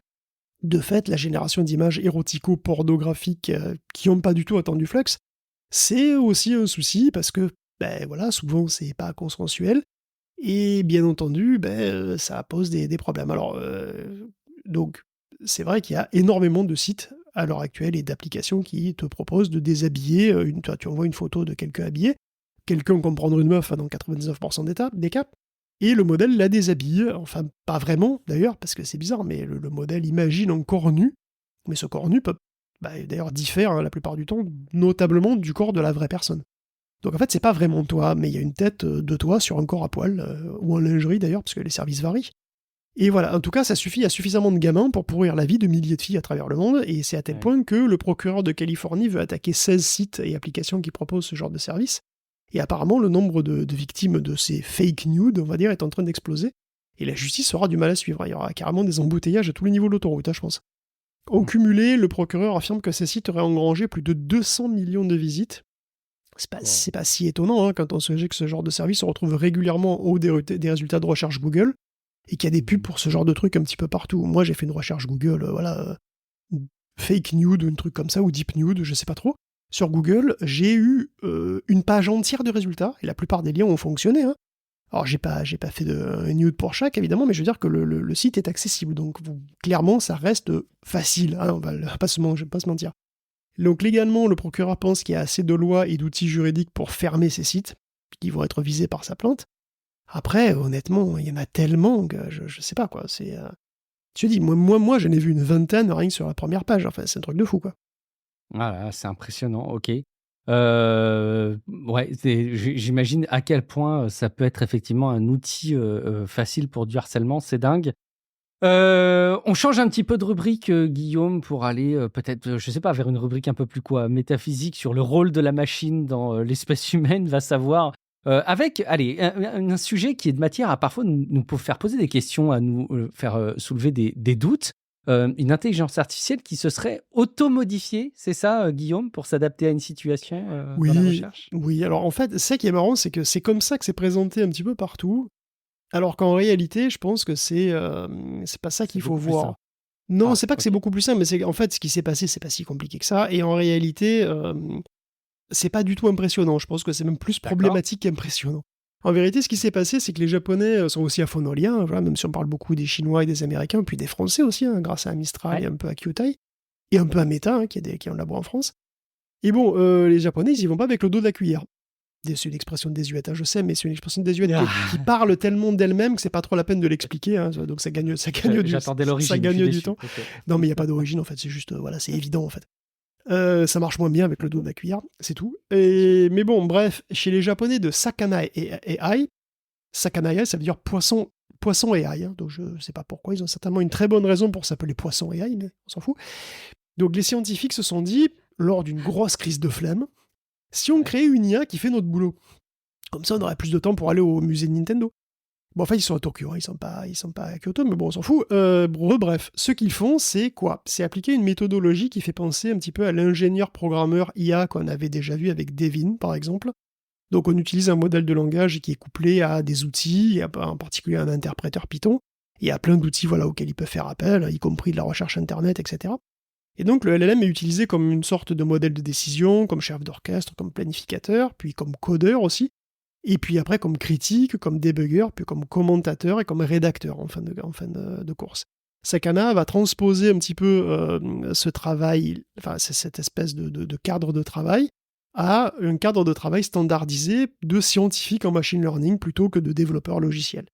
De fait, la génération d'images érotico-pornographiques qui n'ont pas du tout attendu Flux, c'est aussi un souci parce que, souvent c'est pas consensuel et bien entendu, ça pose des problèmes. Alors, donc, c'est vrai qu'il y a énormément de sites à l'heure actuelle et d'applications qui te proposent de déshabiller. Tu envoies une photo de quelqu'un habillé, quelqu'un comme prendre une meuf dans 99% des cas, et le modèle la déshabille. Enfin, pas vraiment d'ailleurs, parce que c'est bizarre, mais le modèle imagine un corps nu, mais ce corps nu peut d'ailleurs diffère la plupart du temps, notablement du corps de la vraie personne. Donc en fait, c'est pas vraiment toi, mais il y a une tête de toi sur un corps à poil, ou en lingerie d'ailleurs, parce que les services varient. Et voilà, en tout cas, ça suffit à suffisamment de gamins pour pourrir la vie de milliers de filles à travers le monde, et c'est à tel point que le procureur de Californie veut attaquer 16 sites et applications qui proposent ce genre de service. Et apparemment, le nombre de victimes de ces fake nudes, on va dire, est en train d'exploser. Et la justice aura du mal à suivre. Il y aura carrément des embouteillages à tous les niveaux de l'autoroute, je pense. En cumulé, le procureur affirme que ces sites auraient engrangé plus de 200 millions de visites. C'est pas si étonnant quand on sait que ce genre de service se retrouve régulièrement au haut des résultats de recherche Google et qu'il y a des pubs pour ce genre de trucs un petit peu partout. Moi, j'ai fait une recherche Google, fake nude ou un truc comme ça, ou deep nude, je sais pas trop. Sur Google, j'ai eu une page entière de résultats, et la plupart des liens ont fonctionné. Alors, j'ai pas fait de nude pour chaque, évidemment, mais je veux dire que le site est accessible, donc clairement, ça reste facile, on va pas se mentir. Donc, légalement, le procureur pense qu'il y a assez de lois et d'outils juridiques pour fermer ces sites, qui vont être visés par sa plainte. Après, honnêtement, il y en a tellement que je sais pas, quoi, c'est... Tu dis, moi, j'en ai vu une vingtaine rien que sur la première page, enfin, c'est un truc de fou, quoi. Voilà, c'est impressionnant, ok. Ouais, j'imagine à quel point ça peut être effectivement un outil facile pour du harcèlement, c'est dingue. On change un petit peu de rubrique, Guillaume, pour aller peut-être, je sais pas, vers une rubrique un peu plus métaphysique sur le rôle de la machine dans l'espèce humaine, va savoir. Avec, allez, un sujet qui est de matière à parfois nous faire poser des questions, à nous faire soulever des doutes. Une intelligence artificielle qui se serait auto-modifiée, c'est ça, Guillaume, pour s'adapter à une situation dans la recherche? Oui, alors en fait, ça qui est marrant, c'est que c'est comme ça que c'est présenté un petit peu partout, alors qu'en réalité, je pense que c'est pas ça qu'il faut voir. Non, c'est pas que c'est beaucoup plus simple, mais c'est en fait ce qui s'est passé, c'est pas si compliqué que ça, et en réalité, c'est pas du tout impressionnant. Je pense que c'est même plus problématique qu'impressionnant. En vérité, ce qui s'est passé, c'est que les Japonais sont aussi à fond dans l'IA, voilà, même si on parle beaucoup des Chinois et des Américains, puis des Français aussi, grâce à Mistral et un peu à Kyutai, et un peu à Meta, qui a un labo en France. Et bon, les Japonais, ils y vont pas avec le dos de la cuillère. C'est une expression désuète, je sais, mais c'est une expression désuète qui parle tellement d'elle-même que c'est pas trop la peine de l'expliquer, donc ça gagne J'attendais l'origine, ça gagne du temps. Okay. Non, mais il n'y a pas d'origine, en fait, c'est juste, voilà, c'est évident, en fait. Ça marche moins bien avec le dos de la cuillère, c'est tout. Mais bon, bref, chez les Japonais de Sakana AI, Sakana AI, ça veut dire poisson AI, donc je sais pas pourquoi, ils ont certainement une très bonne raison pour s'appeler poisson AI, mais on s'en fout. Donc les scientifiques se sont dit, lors d'une grosse crise de flemme, si on crée une IA qui fait notre boulot, comme ça on aurait plus de temps pour aller au musée de Nintendo. Bon, enfin, ils sont à Tokyo, ils sont pas à Kyoto, mais bon, on s'en fout. Bref, ce qu'ils font, c'est quoi ? C'est appliquer une méthodologie qui fait penser un petit peu à l'ingénieur-programmeur IA qu'on avait déjà vu avec Devin, par exemple. Donc, on utilise un modèle de langage qui est couplé à des outils, en particulier un interpréteur Python, et à plein d'outils auxquels il peut faire appel, y compris de la recherche Internet, etc. Et donc, le LLM est utilisé comme une sorte de modèle de décision, comme chef d'orchestre, comme planificateur, puis comme codeur aussi, et puis après comme critique, comme débugger, puis comme commentateur et comme rédacteur en fin de course. Sakana va transposer un petit peu ce travail, enfin cette espèce de cadre de travail, à un cadre de travail standardisé de scientifiques en machine learning plutôt que de développeurs logiciels.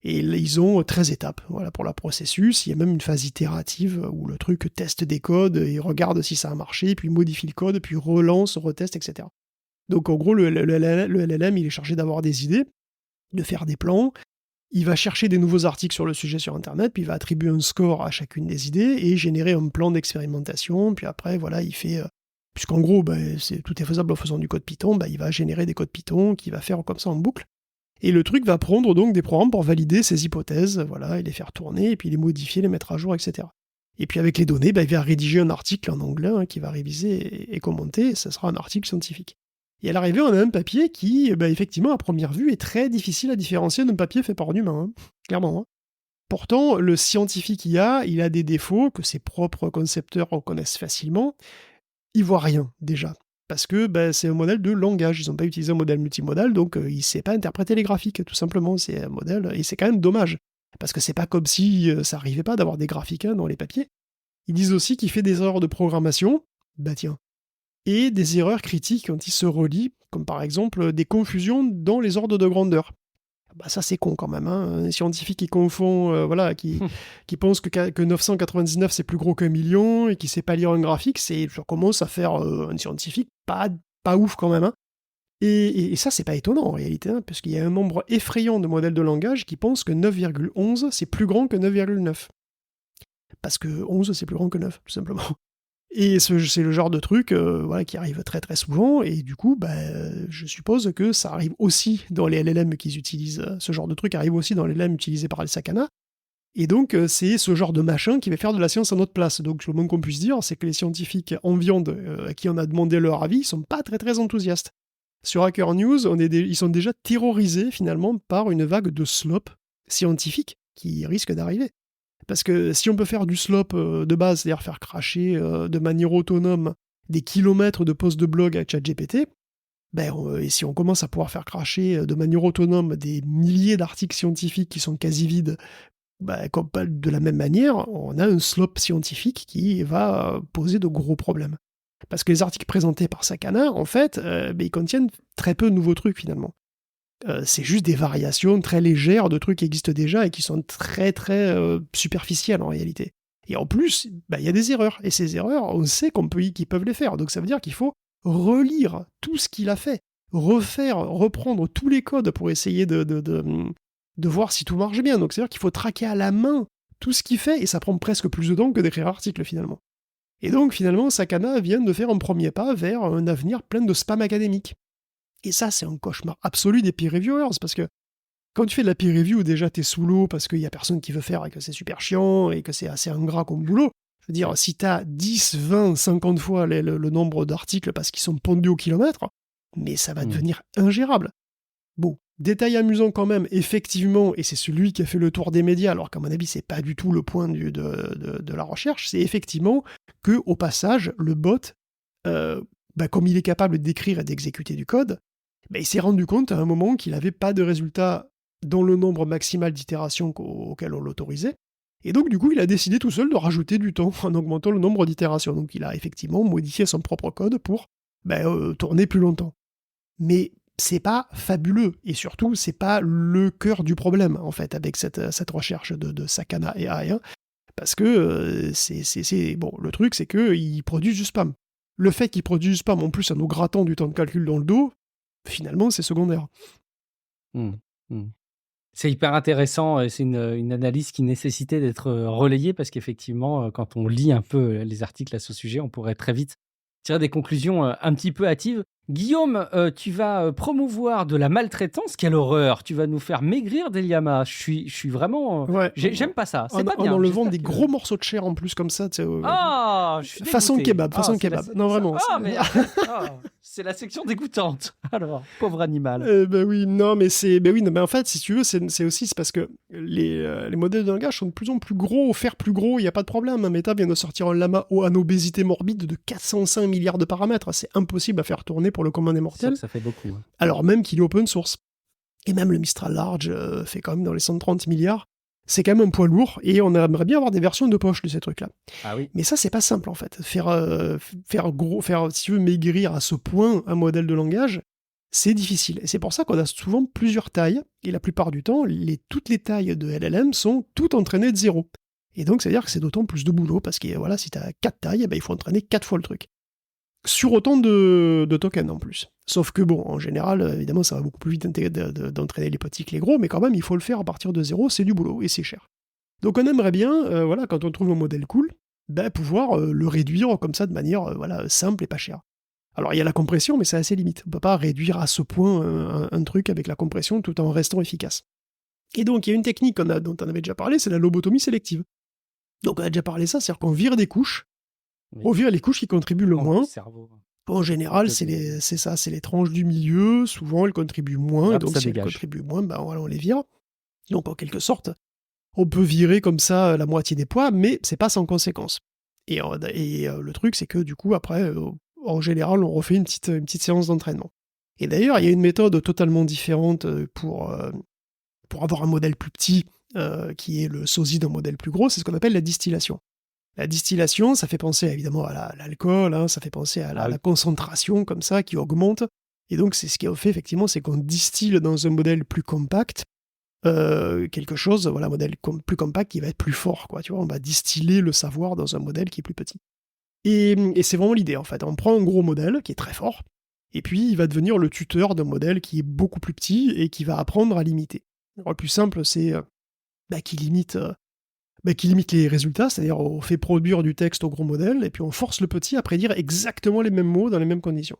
Et ils ont 13 étapes pour leur processus. Il y a même une phase itérative où le truc teste des codes et regarde si ça a marché, puis modifie le code, puis relance, reteste, etc. Donc en gros, le LLM, il est chargé d'avoir des idées, de faire des plans. Il va chercher des nouveaux articles sur le sujet sur Internet, puis il va attribuer un score à chacune des idées et générer un plan d'expérimentation. Puis après, il fait... puisqu'en gros, tout est faisable en faisant du code Python, il va générer des codes Python qu'il va faire comme ça en boucle. Et le truc va prendre donc des programmes pour valider ses hypothèses, et les faire tourner, et puis les modifier, les mettre à jour, etc. Et puis avec les données, il va rédiger un article en anglais qui va réviser et commenter, et ça sera un article scientifique. Et à l'arrivée, on a un papier qui, effectivement, à première vue, est très difficile à différencier d'un papier fait par un humain, clairement. Pourtant, le scientifique il a des défauts que ses propres concepteurs reconnaissent facilement. Il voit rien, déjà. Parce que c'est un modèle de langage. Ils n'ont pas utilisé un modèle multimodal, donc il ne sait pas interpréter les graphiques, tout simplement. C'est un modèle, et c'est quand même dommage. Parce que c'est pas comme si ça n'arrivait pas d'avoir des graphiques dans les papiers. Ils disent aussi qu'il fait des erreurs de programmation. Tiens. Et des erreurs critiques quand il se relie, comme par exemple des confusions dans les ordres de grandeur. Ça c'est con quand même, un scientifique qui confond, qui pense que 999 c'est plus gros qu'un million et qui sait pas lire un graphique, ça commence à faire un scientifique pas ouf quand même. Et ça c'est pas étonnant en réalité, parce qu'il y a un nombre effrayant de modèles de langage qui pensent que 9,11 c'est plus grand que 9,9. Parce que 11 c'est plus grand que 9, tout simplement. Et c'est le genre de truc qui arrive très très souvent, et du coup, je suppose que ça arrive aussi dans les LLM qu'ils utilisent. Ce genre de truc arrive aussi dans les LLM utilisés par les Sakana. Et donc, c'est ce genre de machin qui va faire de la science à notre place. Donc, le moins qu'on puisse dire, c'est que les scientifiques en viande à qui on a demandé leur avis, ils sont pas très très enthousiastes. Sur Hacker News, ils sont déjà terrorisés finalement par une vague de slop scientifique qui risque d'arriver. Parce que si on peut faire du slop de base, c'est-à-dire faire cracher de manière autonome des kilomètres de posts de blog avec ChatGPT, et si on commence à pouvoir faire cracher de manière autonome des milliers d'articles scientifiques qui sont quasi vides, de la même manière, on a un slop scientifique qui va poser de gros problèmes. Parce que les articles présentés par Sakana, en fait, ils contiennent très peu de nouveaux trucs finalement. C'est juste des variations très légères de trucs qui existent déjà et qui sont très très superficielles en réalité. Et en plus, il y a des erreurs. Et ces erreurs, on sait qu'ils peuvent les faire. Donc ça veut dire qu'il faut relire tout ce qu'il a fait, reprendre tous les codes pour essayer de voir si tout marche bien. Donc c'est-à-dire qu'il faut traquer à la main tout ce qu'il fait, et ça prend presque plus de temps que d'écrire l'article finalement. Et donc finalement, Sakana vient de faire un premier pas vers un avenir plein de spam académique. Et ça, c'est un cauchemar absolu des peer reviewers, parce que quand tu fais de la peer review, déjà t'es sous l'eau parce qu'il y a personne qui veut faire et que c'est super chiant et que c'est assez ingrat comme boulot. Je veux dire, si t'as 10, 20, 50 fois le nombre d'articles parce qu'ils sont pondus au kilomètre, mais ça va devenir ingérable. Bon, détail amusant quand même, effectivement, et c'est celui qui a fait le tour des médias, alors qu'à mon avis, c'est pas du tout le point de la recherche, c'est effectivement que, au passage, le bot comme il est capable d'écrire et d'exécuter du code, il s'est rendu compte à un moment qu'il n'avait pas de résultat dans le nombre maximal d'itérations auquel on l'autorisait. Et donc, du coup, il a décidé tout seul de rajouter du temps en augmentant le nombre d'itérations. Donc, il a effectivement modifié son propre code pour tourner plus longtemps. Mais c'est pas fabuleux. Et surtout, c'est pas le cœur du problème, en fait, avec cette recherche de Sakana et AI. Parce que le truc, c'est qu'il produit du spam. Le fait qu'il produise du spam, en plus, en nous grattant du temps de calcul dans le dos, finalement, c'est secondaire. Mmh. Mmh. C'est hyper intéressant, c'est une analyse qui nécessitait d'être relayée parce qu'effectivement, quand on lit un peu les articles à ce sujet, on pourrait très vite tirer des conclusions un petit peu hâtives. Guillaume, tu vas promouvoir de la maltraitance, quelle horreur! Tu vas nous faire maigrir des llamas. Je suis vraiment. Ouais. J'aime pas ça, c'est pas En bien. enlevant des gros morceaux de chair en plus comme ça, tu sais. Ah, je suis façon dégoûté. kebab, façon kebab. Non, vraiment. Ah, mais c'est la section dégoûtante. Alors, pauvre animal. Oui, non, mais en fait, si tu veux, c'est parce que les modèles de langage sont de plus en plus gros, faire plus gros, il n'y a pas de problème. Meta vient de sortir un lama en obésité morbide de 405 milliards de paramètres. C'est impossible à faire tourner pour le commun des mortels. Ça fait beaucoup. Hein. Alors même qu'il est open source. Et même le Mistral Large fait quand même dans les 130 milliards. C'est quand même un poids lourd, et on aimerait bien avoir des versions de poche de ces trucs-là. Ah oui. Mais ça, c'est pas simple, en fait. Faire, si tu veux, maigrir à ce point un modèle de langage, c'est difficile. Et c'est pour ça qu'on a souvent plusieurs tailles, et la plupart du temps, toutes les tailles de LLM sont toutes entraînées de 0. Et donc, ça veut dire que c'est d'autant plus de boulot, parce que voilà, si tu as 4 tailles, il faut entraîner 4 fois le truc. Sur autant de tokens en plus. Sauf que en général, évidemment, ça va beaucoup plus vite d'entraîner les petits que les gros, mais quand même, il faut le faire à partir de 0, c'est du boulot, et c'est cher. Donc on aimerait bien, quand on trouve un modèle cool, pouvoir le réduire comme ça de manière simple et pas chère. Alors il y a la compression, mais c'est assez limite. On ne peut pas réduire à ce point un truc avec la compression tout en restant efficace. Et donc il y a une technique dont on avait déjà parlé, c'est la lobotomie sélective. Donc on a déjà parlé de ça, c'est-à-dire qu'on vire des couches, on vire les couches qui contribuent le moins. En général, c'est les tranches du milieu, souvent elles contribuent moins, et donc si elles contribuent moins, on les vire. Donc en quelque sorte, on peut virer comme ça la moitié des poids, mais c'est pas sans conséquence. Et le truc, c'est que du coup, après, en général, on refait une petite séance d'entraînement. Et d'ailleurs, il y a une méthode totalement différente pour avoir un modèle plus petit, qui est le sosie d'un modèle plus gros, c'est ce qu'on appelle la distillation. La distillation, ça fait penser évidemment à l'alcool, ça fait penser à la concentration comme ça qui augmente. Et donc, c'est ce qu'on fait effectivement, c'est qu'on distille dans un modèle plus compact quelque chose, un modèle plus compact qui va être plus fort, quoi. Tu vois, on va distiller le savoir dans un modèle qui est plus petit. Et c'est vraiment l'idée, en fait. On prend un gros modèle qui est très fort, et puis il va devenir le tuteur d'un modèle qui est beaucoup plus petit et qui va apprendre à l'imiter. Alors, le plus simple, c'est qu'il limite les résultats, c'est-à-dire on fait produire du texte au gros modèle, et puis on force le petit à prédire exactement les mêmes mots dans les mêmes conditions.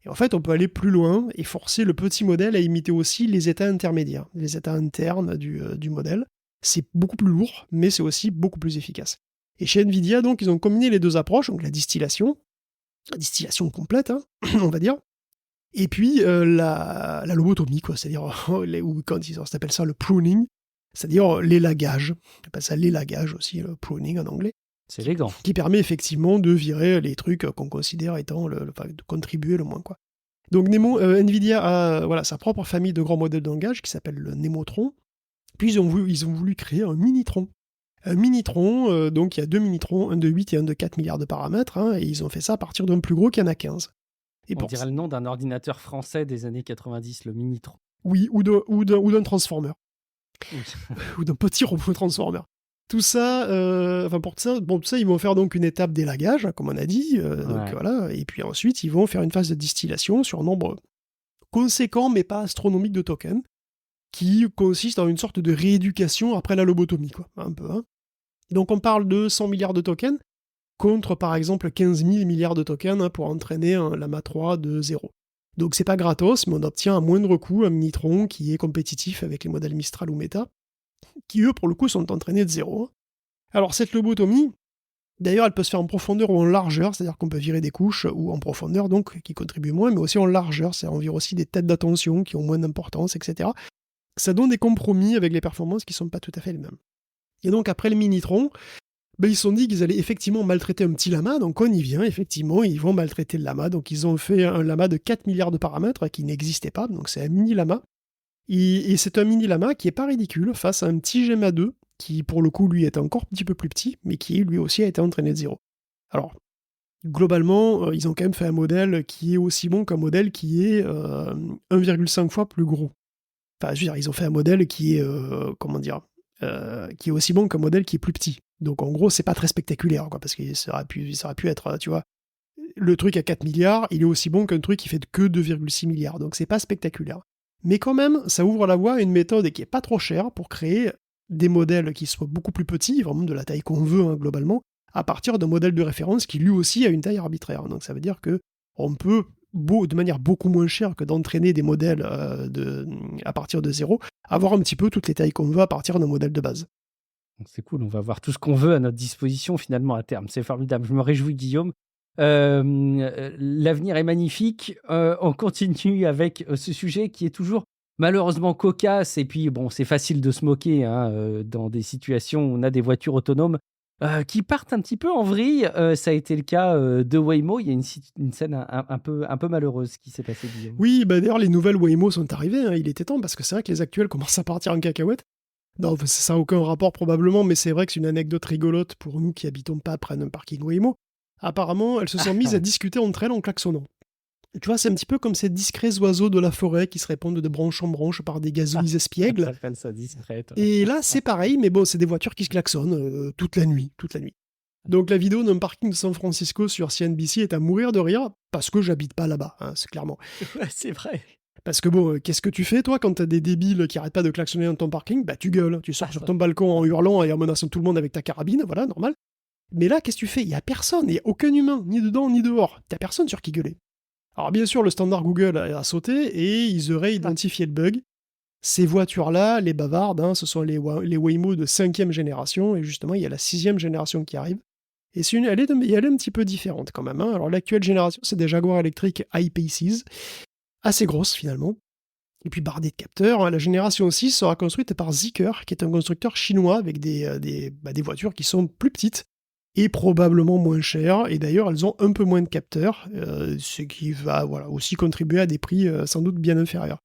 Et en fait, on peut aller plus loin et forcer le petit modèle à imiter aussi les états intermédiaires, les états internes du modèle. C'est beaucoup plus lourd, mais c'est aussi beaucoup plus efficace. Et chez NVIDIA, donc, ils ont combiné les deux approches, donc la distillation complète, on va dire, et puis la lobotomie, quoi, c'est-à-dire, ou quand ils appellent ça le pruning, c'est-à-dire l'élagage. On appelle ça l'élagage aussi, le pruning en anglais. C'est élégant. Qui permet effectivement de virer les trucs qu'on considère étant, de contribuer le moins, quoi. Donc NVIDIA a sa propre famille de grands modèles de langage qui s'appelle le Nemotron. Puis ils ont voulu créer un Minitron. Un Minitron, donc il y a 2 Minitrons, un de 8 et un de 4 milliards de paramètres, et ils ont fait ça à partir d'un plus gros qui en a 15. Et on dirait le nom d'un ordinateur français des années 90, le Minitron. Oui, ou d'un transformer. Oui. Ou d'un petit robot transformer. Tout ça, pour tout ça, ils vont faire donc une étape d'élagage, comme on a dit, donc voilà, et puis ensuite, ils vont faire une phase de distillation sur un nombre conséquent, mais pas astronomique de tokens, qui consiste en une sorte de rééducation après la lobotomie, quoi, un peu. Donc on parle de 100 milliards de tokens, contre par exemple 15 000 milliards de tokens pour entraîner un Llama 3 de 0. Donc c'est pas gratos, mais on obtient à moindre coût un Minitron qui est compétitif avec les modèles Mistral ou Meta, qui eux, pour le coup, sont entraînés de 0. Alors cette lobotomie, d'ailleurs, elle peut se faire en profondeur ou en largeur, c'est-à-dire qu'on peut virer des couches, ou en profondeur, donc, qui contribuent moins, mais aussi en largeur, c'est-à-dire on vire aussi des têtes d'attention qui ont moins d'importance, etc. Ça donne des compromis avec les performances qui ne sont pas tout à fait les mêmes. Et donc après le Minitron, Ben, ils se sont dit qu'ils allaient effectivement maltraiter un petit lama, donc on y vient, effectivement, ils vont maltraiter le lama. Donc ils ont fait un lama de 4 milliards de paramètres qui n'existait pas, donc c'est un mini lama. Et c'est un mini lama qui est pas ridicule face à un petit Gemma 2, qui pour le coup lui est encore un petit peu plus petit, mais qui lui aussi a été entraîné de zéro. Alors, globalement, ils ont quand même fait un modèle qui est aussi bon qu'un modèle qui est 1,5 fois plus gros. Enfin, je veux dire, ils ont fait un modèle qui est, qui est aussi bon qu'un modèle qui est plus petit. Donc en gros, c'est pas très spectaculaire, quoi, parce que ça aurait pu être, tu vois, le truc à 4 milliards, il est aussi bon qu'un truc qui fait que 2,6 milliards, donc c'est pas spectaculaire. Mais quand même, ça ouvre la voie à une méthode qui est pas trop chère pour créer des modèles qui soient beaucoup plus petits, vraiment de la taille qu'on veut, hein, globalement, à partir d'un modèle de référence qui lui aussi a une taille arbitraire. Donc ça veut dire que on peut, de manière beaucoup moins chère que d'entraîner des modèles à partir de zéro, avoir un petit peu toutes les tailles qu'on veut à partir d'un modèle de base. C'est cool, on va avoir tout ce qu'on veut à notre disposition finalement à terme. C'est formidable. Je me réjouis, Guillaume. L'avenir est magnifique. On continue avec ce sujet qui est toujours malheureusement cocasse. Et puis, bon, c'est facile de se moquer hein, dans des situations où on a des voitures autonomes qui partent un petit peu en vrille. Ça a été le cas de Waymo. Il y a une scène un peu malheureuse qui s'est passée, Guillaume. Oui, bah d'ailleurs, les nouvelles Waymo sont arrivées. Hein, il était temps parce que c'est vrai que les actuelles commencent à partir en cacahuète. Non, ça n'a aucun rapport probablement, mais c'est vrai que c'est une anecdote rigolote pour nous qui habitons pas près d'un parking Waymo. Apparemment, elles se sont mises à discuter entre elles en klaxonnant. Tu vois, c'est un petit peu comme ces discrets oiseaux de la forêt qui se répondent de branche en branche par des gazouilles espiègles. Ça s'appelle ça discrète. Et là, c'est pareil, mais bon, c'est des voitures qui se klaxonnent toute la nuit, toute la nuit. Donc la vidéo d'un parking de San Francisco sur CNBC est à mourir de rire, parce que j'habite pas là-bas, hein, c'est clairement. Ouais, c'est vrai. Parce que bon, qu'est-ce que tu fais toi quand t'as des débiles qui arrêtent pas de klaxonner dans ton parking? Bah tu gueules, tu sors sur ton balcon en hurlant et en menaçant tout le monde avec ta carabine, voilà, normal. Mais là, qu'est-ce que tu fais? Il y a personne, il y a aucun humain, ni dedans ni dehors. T'as personne sur qui gueuler. Alors bien sûr, le standard Google a sauté et ils auraient identifié le bug. Ces voitures-là, les bavardes, hein, ce sont les Waymo de 5e génération, et justement, il y a la 6e génération qui arrive. Et elle est un petit peu différente quand même. Hein. Alors l'actuelle génération, c'est des Jaguar électriques I-Paces, assez grosses finalement, et puis bardées de capteurs. Hein. La génération 6 sera construite par Zeekr, qui est un constructeur chinois avec des voitures qui sont plus petites et probablement moins chères. Et d'ailleurs, elles ont un peu moins de capteurs, ce qui va aussi contribuer à des prix sans doute bien inférieurs.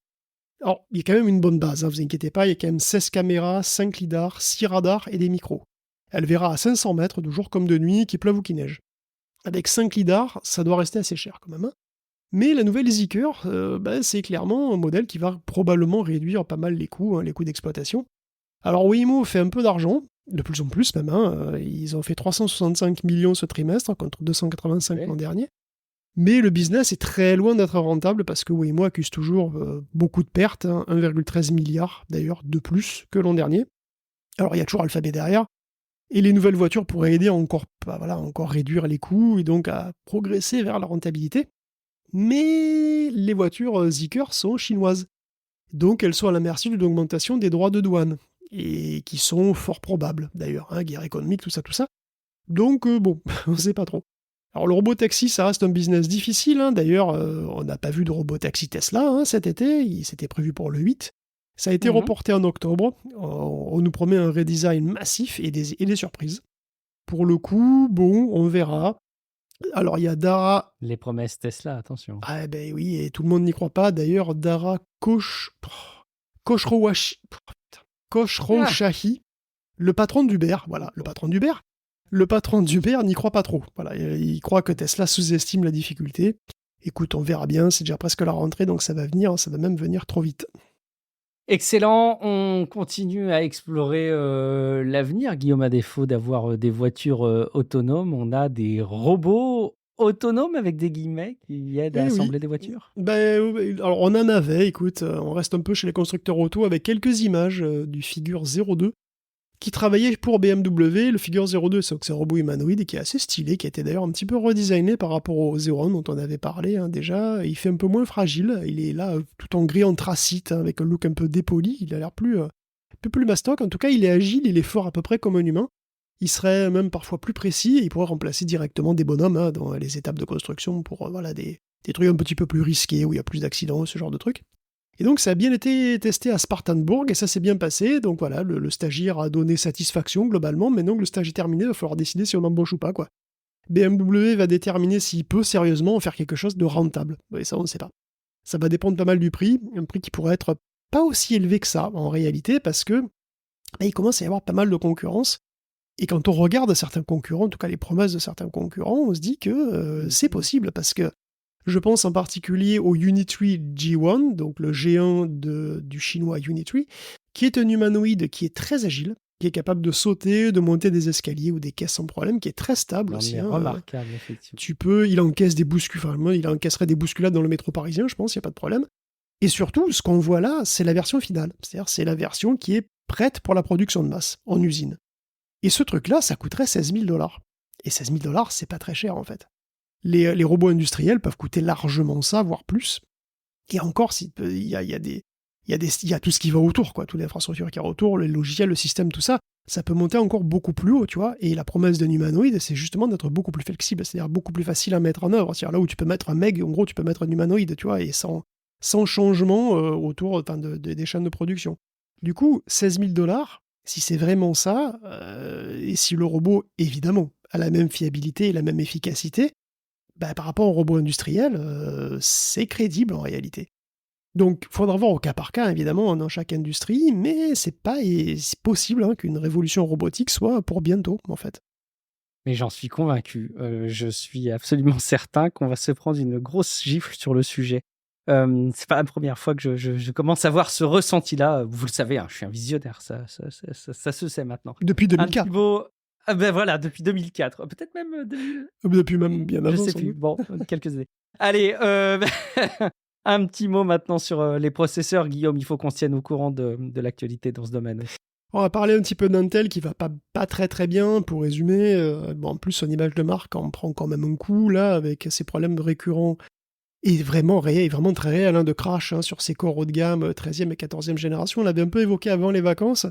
Alors, il y a quand même une bonne base, hein, vous inquiétez pas, il y a quand même 16 caméras, 5 lidars, 6 radars et des micros. Elle verra à 500 mètres, de jour comme de nuit, qu'il pleuve ou qu'il neige. Avec 5 lidars, ça doit rester assez cher quand même. Hein. Mais la nouvelle Zeekr, c'est clairement un modèle qui va probablement réduire pas mal les coûts d'exploitation. Alors Waymo fait un peu d'argent, de plus en plus même, ils ont fait 365 millions ce trimestre contre 285 l'an dernier. Mais le business est très loin d'être rentable parce que Waymo accuse toujours beaucoup de pertes, 1,13 milliard d'ailleurs de plus que l'an dernier. Alors il y a toujours Alphabet derrière, et les nouvelles voitures pourraient aider à encore réduire les coûts et donc à progresser vers la rentabilité. Mais les voitures Zeekr sont chinoises, donc elles sont à la merci d'une augmentation des droits de douane, et qui sont fort probables d'ailleurs, guerre économique, tout ça. Donc bon, on ne sait pas trop. Alors le robotaxi, ça reste un business difficile. Hein. D'ailleurs, on n'a pas vu de robotaxi Tesla cet été. C'était prévu pour le 8. Ça a été reporté en octobre. On nous promet un redesign massif et des surprises. Pour le coup, bon, on verra. Alors il y a Dara... Les promesses Tesla, attention. Ah ben oui, et tout le monde n'y croit pas. D'ailleurs, Dara Khosrowshahi, le patron d'Uber, voilà, le patron d'Uber. Le patron d'Uber n'y croit pas trop. Voilà, il croit que Tesla sous-estime la difficulté. Écoute, on verra bien, c'est déjà presque la rentrée, donc ça va même venir trop vite. Excellent, on continue à explorer l'avenir. Guillaume, à défaut d'avoir des voitures autonomes, on a des robots autonomes avec des guillemets qui aident à assembler des voitures. Alors on en avait, écoute, on reste un peu chez les constructeurs auto avec quelques images du Figure 02 qui travaillait pour BMW. Le Figure 02, c'est un robot humanoïde qui est assez stylé, qui a été d'ailleurs un petit peu redesigné par rapport au Zeron dont on avait parlé déjà. Il fait un peu moins fragile, il est là tout en gris anthracite, avec un look un peu dépoli, il a l'air un peu plus mastoc. En tout cas, il est agile, il est fort à peu près comme un humain. Il serait même parfois plus précis, et il pourrait remplacer directement des bonhommes dans les étapes de construction pour des trucs un petit peu plus risqués, où il y a plus d'accidents, ce genre de trucs. Et donc ça a bien été testé à Spartanburg, et ça s'est bien passé. Donc voilà, le stagiaire a donné satisfaction globalement. Maintenant que le stage est terminé, il va falloir décider si on embauche ou pas, quoi. BMW va déterminer s'il peut sérieusement faire quelque chose de rentable. Et ça, on ne sait pas. Ça va dépendre pas mal du prix, un prix qui pourrait être pas aussi élevé que ça, en réalité, parce que il commence à y avoir pas mal de concurrence. Et quand on regarde certains concurrents, en tout cas les promesses de certains concurrents, on se dit que c'est possible, parce que je pense en particulier au Unitree G1, donc le G1 du chinois Unitree, qui est un humanoïde qui est très agile, qui est capable de sauter, de monter des escaliers ou des caisses sans problème, qui est très stable Non, aussi. mais remarquable, effectivement. Il encaisse des bousculades, il encaisserait des bousculades dans le métro parisien, je pense, il n'y a pas de problème. Et surtout, ce qu'on voit là, c'est la version finale. C'est-à-dire, c'est la version qui est prête pour la production de masse, en usine. Et ce truc-là, ça coûterait 16 000 $. Et 16 000 $, c'est pas très cher, en fait. Les robots industriels peuvent coûter largement ça, voire plus. Et encore, il y a tout ce qui va autour, quoi, toute l'infrastructure qui est autour, les logiciels, le système, tout ça, ça peut monter encore beaucoup plus haut, tu vois. Et la promesse d'un humanoïde, c'est justement d'être beaucoup plus flexible, c'est-à-dire beaucoup plus facile à mettre en œuvre. C'est-à-dire là où tu peux mettre un meg, en gros, tu peux mettre un humanoïde, tu vois, et sans changement autour des chaînes de production. Du coup, 16 000 $, si c'est vraiment ça, et si le robot, évidemment, a la même fiabilité et la même efficacité, par rapport au robot industriel, c'est crédible en réalité. Donc, il faudra voir au cas par cas, évidemment, dans chaque industrie, mais c'est possible qu'une révolution robotique soit pour bientôt, en fait. Mais j'en suis convaincu. Je suis absolument certain qu'on va se prendre une grosse gifle sur le sujet. C'est pas la première fois que je commence à avoir ce ressenti-là. Vous le savez, je suis un visionnaire, ça se sait maintenant. Depuis 2004. Voilà, depuis 2004. Peut-être même 2000. Depuis même bien avant. Je sais plus. Bon, quelques années. Allez, un petit mot maintenant sur les processeurs. Guillaume, il faut qu'on se tienne au courant de l'actualité dans ce domaine. On va parler un petit peu d'Intel qui va pas très très bien, pour résumer. En plus, son image de marque en prend quand même un coup, là, avec ses problèmes récurrents et vraiment très réel, de crash sur ses corps haut de gamme, 13e et 14e génération. On l'avait un peu évoqué avant les vacances.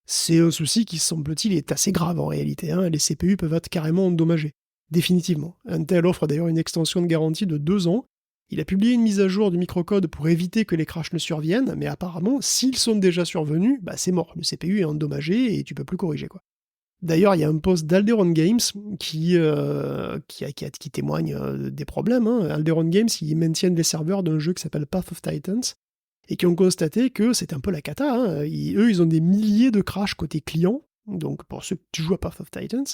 C'est un souci qui, semble-t-il, est assez grave en réalité. Les CPU peuvent être carrément endommagés. Définitivement. Intel offre d'ailleurs une extension de garantie de 2 ans. Il a publié une mise à jour du microcode pour éviter que les crashs ne surviennent, mais apparemment, s'ils sont déjà survenus, c'est mort. Le CPU est endommagé et tu peux plus corriger, quoi. D'ailleurs, il y a un post d'Alderon Games qui témoigne des problèmes. Alderon Games, ils maintiennent les serveurs d'un jeu qui s'appelle Path of Titans, et qui ont constaté que c'était un peu la cata. Ils ont des milliers de crashs côté client, donc pour ceux qui jouent à Path of Titans,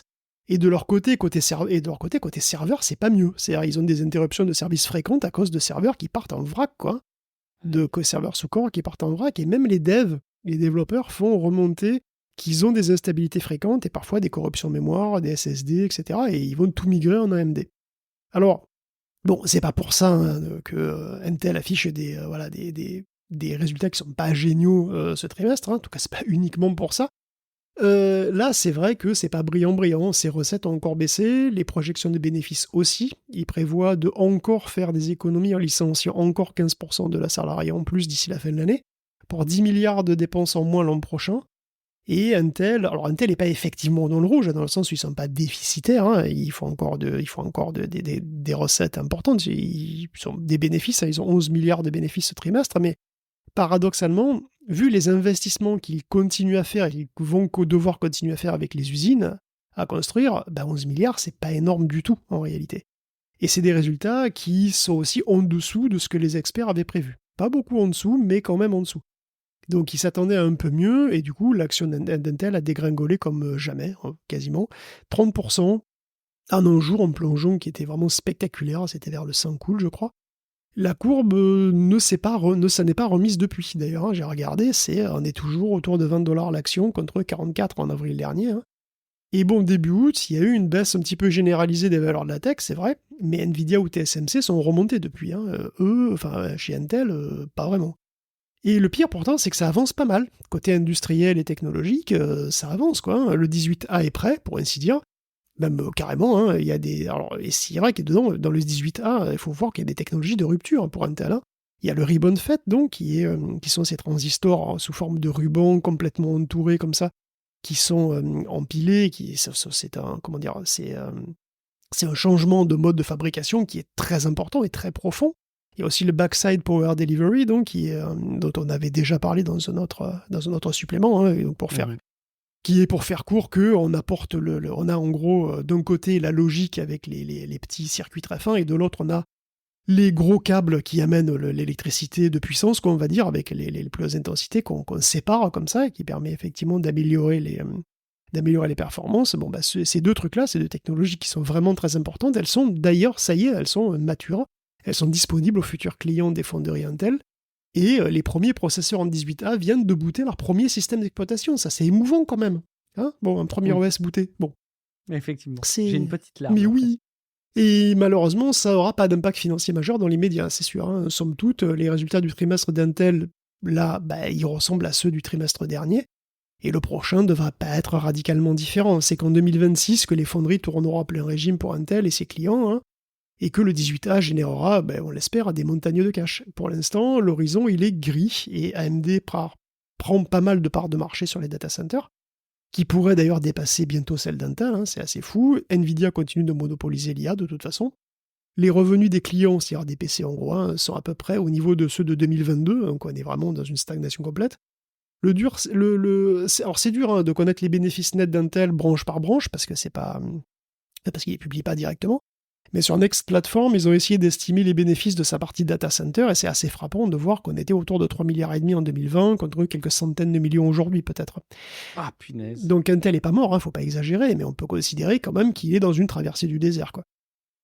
et de leur côté, côté serveur, c'est pas mieux. C'est-à-dire, ils ont des interruptions de service fréquentes à cause de serveurs qui partent en vrac, quoi. De serveurs sous corps qui partent en vrac, et même les développeurs font remonter qu'ils ont des instabilités fréquentes et parfois des corruptions de mémoire, des SSD, etc. Et ils vont tout migrer en AMD. Alors, bon, c'est pas pour ça que Intel affiche des résultats qui sont pas géniaux ce trimestre. En tout cas, c'est pas uniquement pour ça. Là, c'est vrai que c'est pas brillant. Ses recettes ont encore baissé, les projections de bénéfices aussi. Ils prévoient de encore faire des économies en licenciant encore 15% de la salariée en plus d'ici la fin de l'année, pour 10 milliards de dépenses en moins l'an prochain. Et Intel n'est pas effectivement dans le rouge, dans le sens où ils ne sont pas déficitaires, ils font encore des recettes importantes, ils ont des bénéfices, ils ont 11 milliards de bénéfices ce trimestre, mais paradoxalement, vu les investissements qu'ils continuent à faire et qu'ils vont devoir continuer à faire avec les usines à construire, 11 milliards, c'est pas énorme du tout en réalité. Et c'est des résultats qui sont aussi en dessous de ce que les experts avaient prévu. Pas beaucoup en dessous, mais quand même en dessous. Donc ils s'attendaient à un peu mieux, et du coup l'action d'Intel a dégringolé comme jamais, quasiment. 30% en un jour, en plongeon qui était vraiment spectaculaire, c'était vers le 5 cool, je crois. La courbe ne s'en est pas remise depuis, d'ailleurs, j'ai regardé, on est toujours autour de 20 $ l'action, contre 44 en avril dernier. Et bon, début août, il y a eu une baisse un petit peu généralisée des valeurs de la tech, c'est vrai, mais Nvidia ou TSMC sont remontés depuis. Chez Intel, pas vraiment. Et le pire pourtant, c'est que ça avance pas mal. Côté industriel et technologique, ça avance, quoi. Le 18A est prêt, pour ainsi dire. Même carrément, il y a des... Alors, et c'est vrai que dedans, dans le 18A, il faut voir qu'il y a des technologies de rupture pour Intel. Il y a le ribbon FET, donc, qui sont ces transistors sous forme de ruban complètement entourés comme ça, qui sont empilés, c'est un changement de mode de fabrication qui est très important et très profond. Il y a aussi le Backside Power Delivery, donc, dont on avait déjà parlé dans un autre supplément, hein, donc qui est pour faire court qu'on apporte on a en gros d'un côté la logique avec les petits circuits très fins, et de l'autre on a les gros câbles qui amènent l'électricité de puissance, qu'on va dire, avec les plus hautes intensités, qu'on sépare comme ça, et qui permet effectivement d'améliorer les performances. Bon, ces deux trucs-là, ces deux technologies qui sont vraiment très importantes, elles sont d'ailleurs, ça y est, elles sont matures, elles sont disponibles aux futurs clients des fonderies Intel, et les premiers processeurs en 18A viennent de booter leur premier système d'exploitation. Ça, c'est émouvant quand même. Hein, bon, un premier OS booté. Bon. Effectivement. J'ai une petite larme. Mais oui. Et malheureusement, ça n'aura pas d'impact financier majeur dans les médias, c'est sûr. Hein. Somme toute, les résultats du trimestre d'Intel, là, ils ressemblent à ceux du trimestre dernier. Et le prochain ne devra pas être radicalement différent. C'est qu'en 2026 que les fonderies tourneront à plein régime pour Intel et ses clients, hein, et que le 18A générera, on l'espère, des montagnes de cash. Pour l'instant, l'horizon, il est gris, et AMD prend pas mal de parts de marché sur les data centers, qui pourrait d'ailleurs dépasser bientôt celle d'Intel, hein, c'est assez fou. Nvidia continue de monopoliser l'IA de toute façon. Les revenus des clients, c'est-à-dire des PC en gros, hein, sont à peu près au niveau de ceux de 2022, donc on est vraiment dans une stagnation complète. Alors c'est dur hein, de connaître les bénéfices nets d'Intel branche par branche, parce que c'est pas parce qu'il ne les publie pas directement. Mais sur Next Platform, ils ont essayé d'estimer les bénéfices de sa partie data center, et c'est assez frappant de voir qu'on était autour de 3,5 milliards en 2020, contre quelques centaines de millions aujourd'hui peut-être. Ah punaise. Donc Intel est pas mort, hein, faut pas exagérer, mais on peut considérer quand même qu'il est dans une traversée du désert, quoi.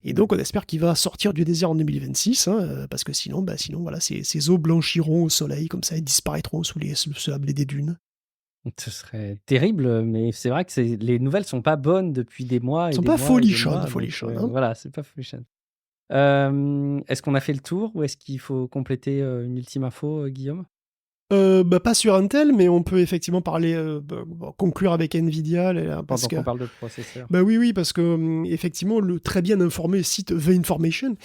Et donc on espère qu'il va sortir du désert en 2026, hein, parce que sinon voilà, ces eaux blanchiront au soleil, comme ça, et disparaîtront sous le sable des dunes. Ce serait terrible, mais c'est vrai que les nouvelles sont pas bonnes depuis des mois et Elles sont des pas mois folichonnes, hein. hein. Voilà, c'est pas folichonne. Est-ce qu'on a fait le tour ou est-ce qu'il faut compléter une ultime info, Guillaume? Pas sur Intel, mais on peut effectivement parler, conclure avec Nvidia, parce Pendant que... qu'on parle de processeurs. Oui, parce que effectivement, le très bien informé site The Information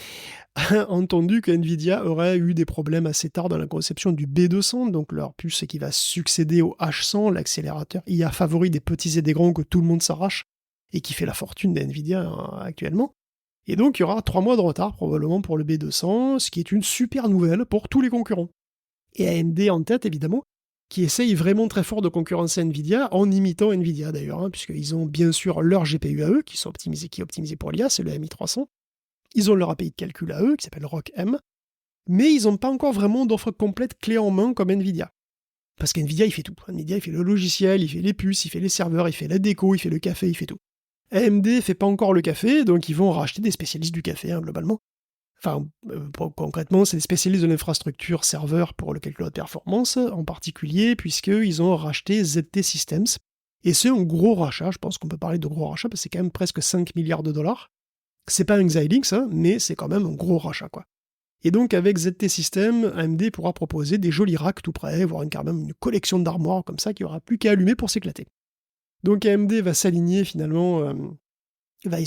a entendu que Nvidia aurait eu des problèmes assez tard dans la conception du B200, donc leur puce qui va succéder au H100, l'accélérateur IA favori des petits et des grands que tout le monde s'arrache, et qui fait la fortune d'Nvidia actuellement. Et donc il y aura 3 mois de retard probablement pour le B200, ce qui est une super nouvelle pour tous les concurrents. Et AMD en tête évidemment, qui essaye vraiment très fort de concurrencer Nvidia en imitant Nvidia d'ailleurs, hein, puisqu'ils ont bien sûr leur GPU à eux, qui est optimisé pour l'IA, c'est le MI300. Ils ont leur API de calcul à eux, qui s'appelle ROCm, mais ils n'ont pas encore vraiment d'offre complète clé en main comme Nvidia. Parce qu'Nvidia, il fait tout. Nvidia, il fait le logiciel, il fait les puces, il fait les serveurs, il fait la déco, il fait le café, il fait tout. AMD fait pas encore le café, donc ils vont racheter des spécialistes du café, hein, globalement. Enfin, concrètement, c'est des spécialistes de l'infrastructure serveur pour le calcul de performance, en particulier, puisqu'ils ont racheté ZT Systems. Et c'est un gros rachat, je pense qu'on peut parler de gros rachat, parce que c'est quand même presque 5 milliards de dollars. C'est pas un Xilinx, hein, mais c'est quand même un gros rachat, quoi. Et donc, avec ZT Systems, AMD pourra proposer des jolis racks tout près, voire quand même une collection d'armoires comme ça, qui aura plus qu'à allumer pour s'éclater. Donc AMD va s'aligner finalement... va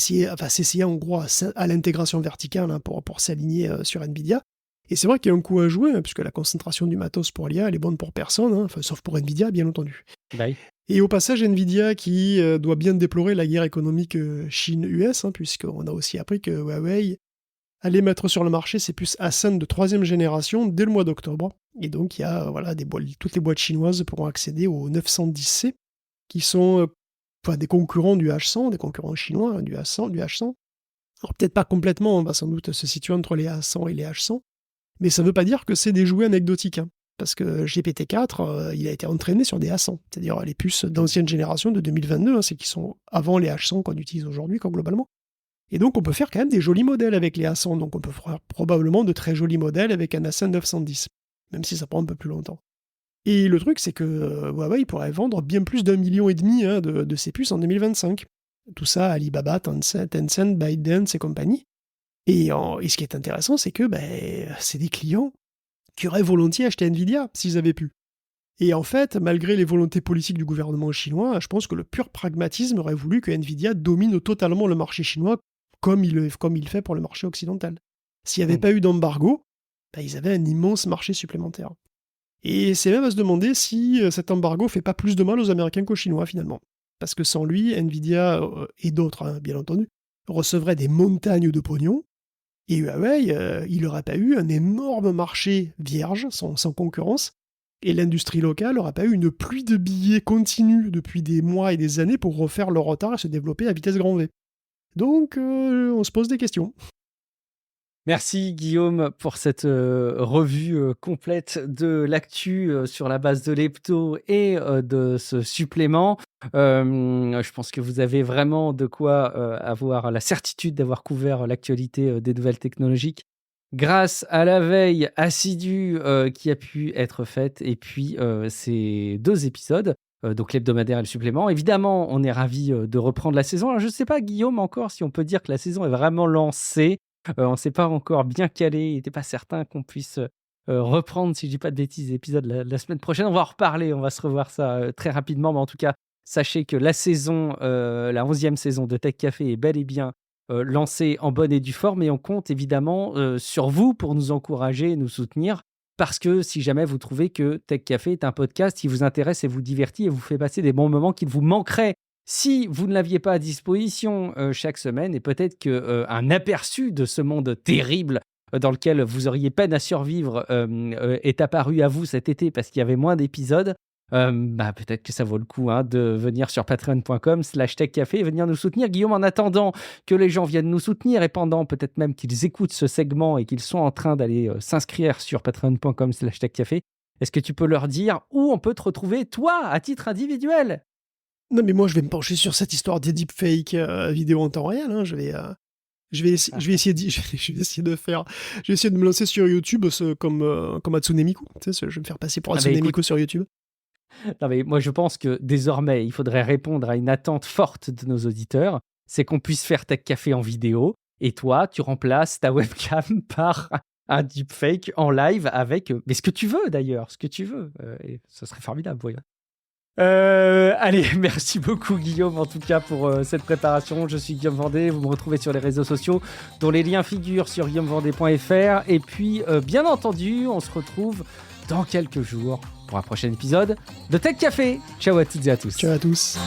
s'essayer en gros à l'intégration verticale, hein, pour s'aligner sur Nvidia. Et c'est vrai qu'il y a un coup à jouer, hein, puisque la concentration du matos pour l'IA, elle est bonne pour personne, hein, sauf pour Nvidia, bien entendu. Bye. Et au passage, Nvidia qui doit bien déplorer la guerre économique Chine-US, hein, puisqu'on a aussi appris que Huawei allait mettre sur le marché ses puces Ascend de 3e génération dès le mois d'octobre. Et donc, il y a toutes les boîtes chinoises pourront accéder aux 910C, qui sont... des concurrents du H100, des concurrents chinois, hein, du H100. Alors peut-être pas complètement, on va sans doute se situer entre les A100 et les H100, mais ça ne veut pas dire que c'est des jouets anecdotiques, hein, parce que GPT-4, il a été entraîné sur des A100, c'est-à-dire les puces d'ancienne génération de 2022, hein, c'est qui sont avant les H100 qu'on utilise aujourd'hui, globalement. Et donc on peut faire quand même des jolis modèles avec les A100, donc on peut faire probablement de très jolis modèles avec un Ascend 910, même si ça prend un peu plus longtemps. Et le truc, c'est que Huawei pourrait vendre bien plus d'1,5 million hein, de ces puces en 2025. Tout ça, Alibaba, Tencent, ByteDance et compagnie. Et ce qui est intéressant, c'est que c'est des clients qui auraient volontiers acheté Nvidia s'ils avaient pu. Et en fait, malgré les volontés politiques du gouvernement chinois, je pense que le pur pragmatisme aurait voulu que Nvidia domine totalement le marché chinois comme il fait pour le marché occidental. S'il n'y avait pas eu d'embargo, ils avaient un immense marché supplémentaire. Et c'est même à se demander si cet embargo fait pas plus de mal aux Américains qu'aux Chinois, finalement. Parce que sans lui, Nvidia et d'autres, hein, bien entendu, recevraient des montagnes de pognon, Et Huawei, il n'aurait pas eu un énorme marché vierge, sans concurrence, et l'industrie locale n'aura pas eu une pluie de billets continue depuis des mois et des années pour refaire leur retard et se développer à vitesse grand V. Donc, on se pose des questions. Merci Guillaume pour cette revue complète de l'actu sur la base de l'hebdo et de ce supplément. Je pense que vous avez vraiment de quoi avoir la certitude d'avoir couvert l'actualité des nouvelles technologiques grâce à la veille assidue qui a pu être faite et puis ces 2 épisodes. Donc l'hebdomadaire et le supplément. Évidemment, on est ravis de reprendre la saison. Alors, je ne sais pas, Guillaume, encore si on peut dire que la saison est vraiment lancée. On ne s'est pas encore bien calé. Il n'était pas certain qu'on puisse reprendre, si je ne dis pas de bêtises, l'épisode la semaine prochaine. On va en reparler. On va se revoir ça très rapidement. Mais en tout cas, sachez que la saison, la 11e saison de Tech Café est bel et bien lancée en bonne et due forme. Et on compte évidemment sur vous pour nous encourager et nous soutenir. Parce que si jamais vous trouvez que Tech Café est un podcast qui vous intéresse et vous divertit et vous fait passer des bons moments qu'il vous manquerait si vous ne l'aviez pas à disposition chaque semaine, et peut-être qu'un aperçu de ce monde terrible dans lequel vous auriez peine à survivre est apparu à vous cet été parce qu'il y avait moins d'épisodes, peut-être que ça vaut le coup de venir sur patreon.com/techcafé et venir nous soutenir. Guillaume, en attendant que les gens viennent nous soutenir et pendant peut-être même qu'ils écoutent ce segment et qu'ils sont en train d'aller s'inscrire sur patreon.com/techcafé, est-ce que tu peux leur dire où on peut te retrouver, toi, à titre individuel ? Non, mais moi, je vais me pencher sur cette histoire des deepfakes vidéo en temps réel. Hein. Je vais essayer de me lancer sur YouTube comme Hatsune Miku. Tu sais, je vais me faire passer pour Hatsune Miku sur YouTube. Non, mais moi, je pense que désormais, il faudrait répondre à une attente forte de nos auditeurs, c'est qu'on puisse faire Tech Café en vidéo, et toi, tu remplaces ta webcam par un deepfake en live avec... mais ce que tu veux, d'ailleurs, ce que tu veux. Et ce serait formidable, voyons. Allez, merci beaucoup Guillaume en tout cas pour cette préparation. Je suis Guillaume Vendée, vous me retrouvez sur les réseaux sociaux dont les liens figurent sur guillaumevendée.fr et puis bien entendu on se retrouve dans quelques jours pour un prochain épisode de Tech Café. Ciao à toutes et à tous. Ciao à tous.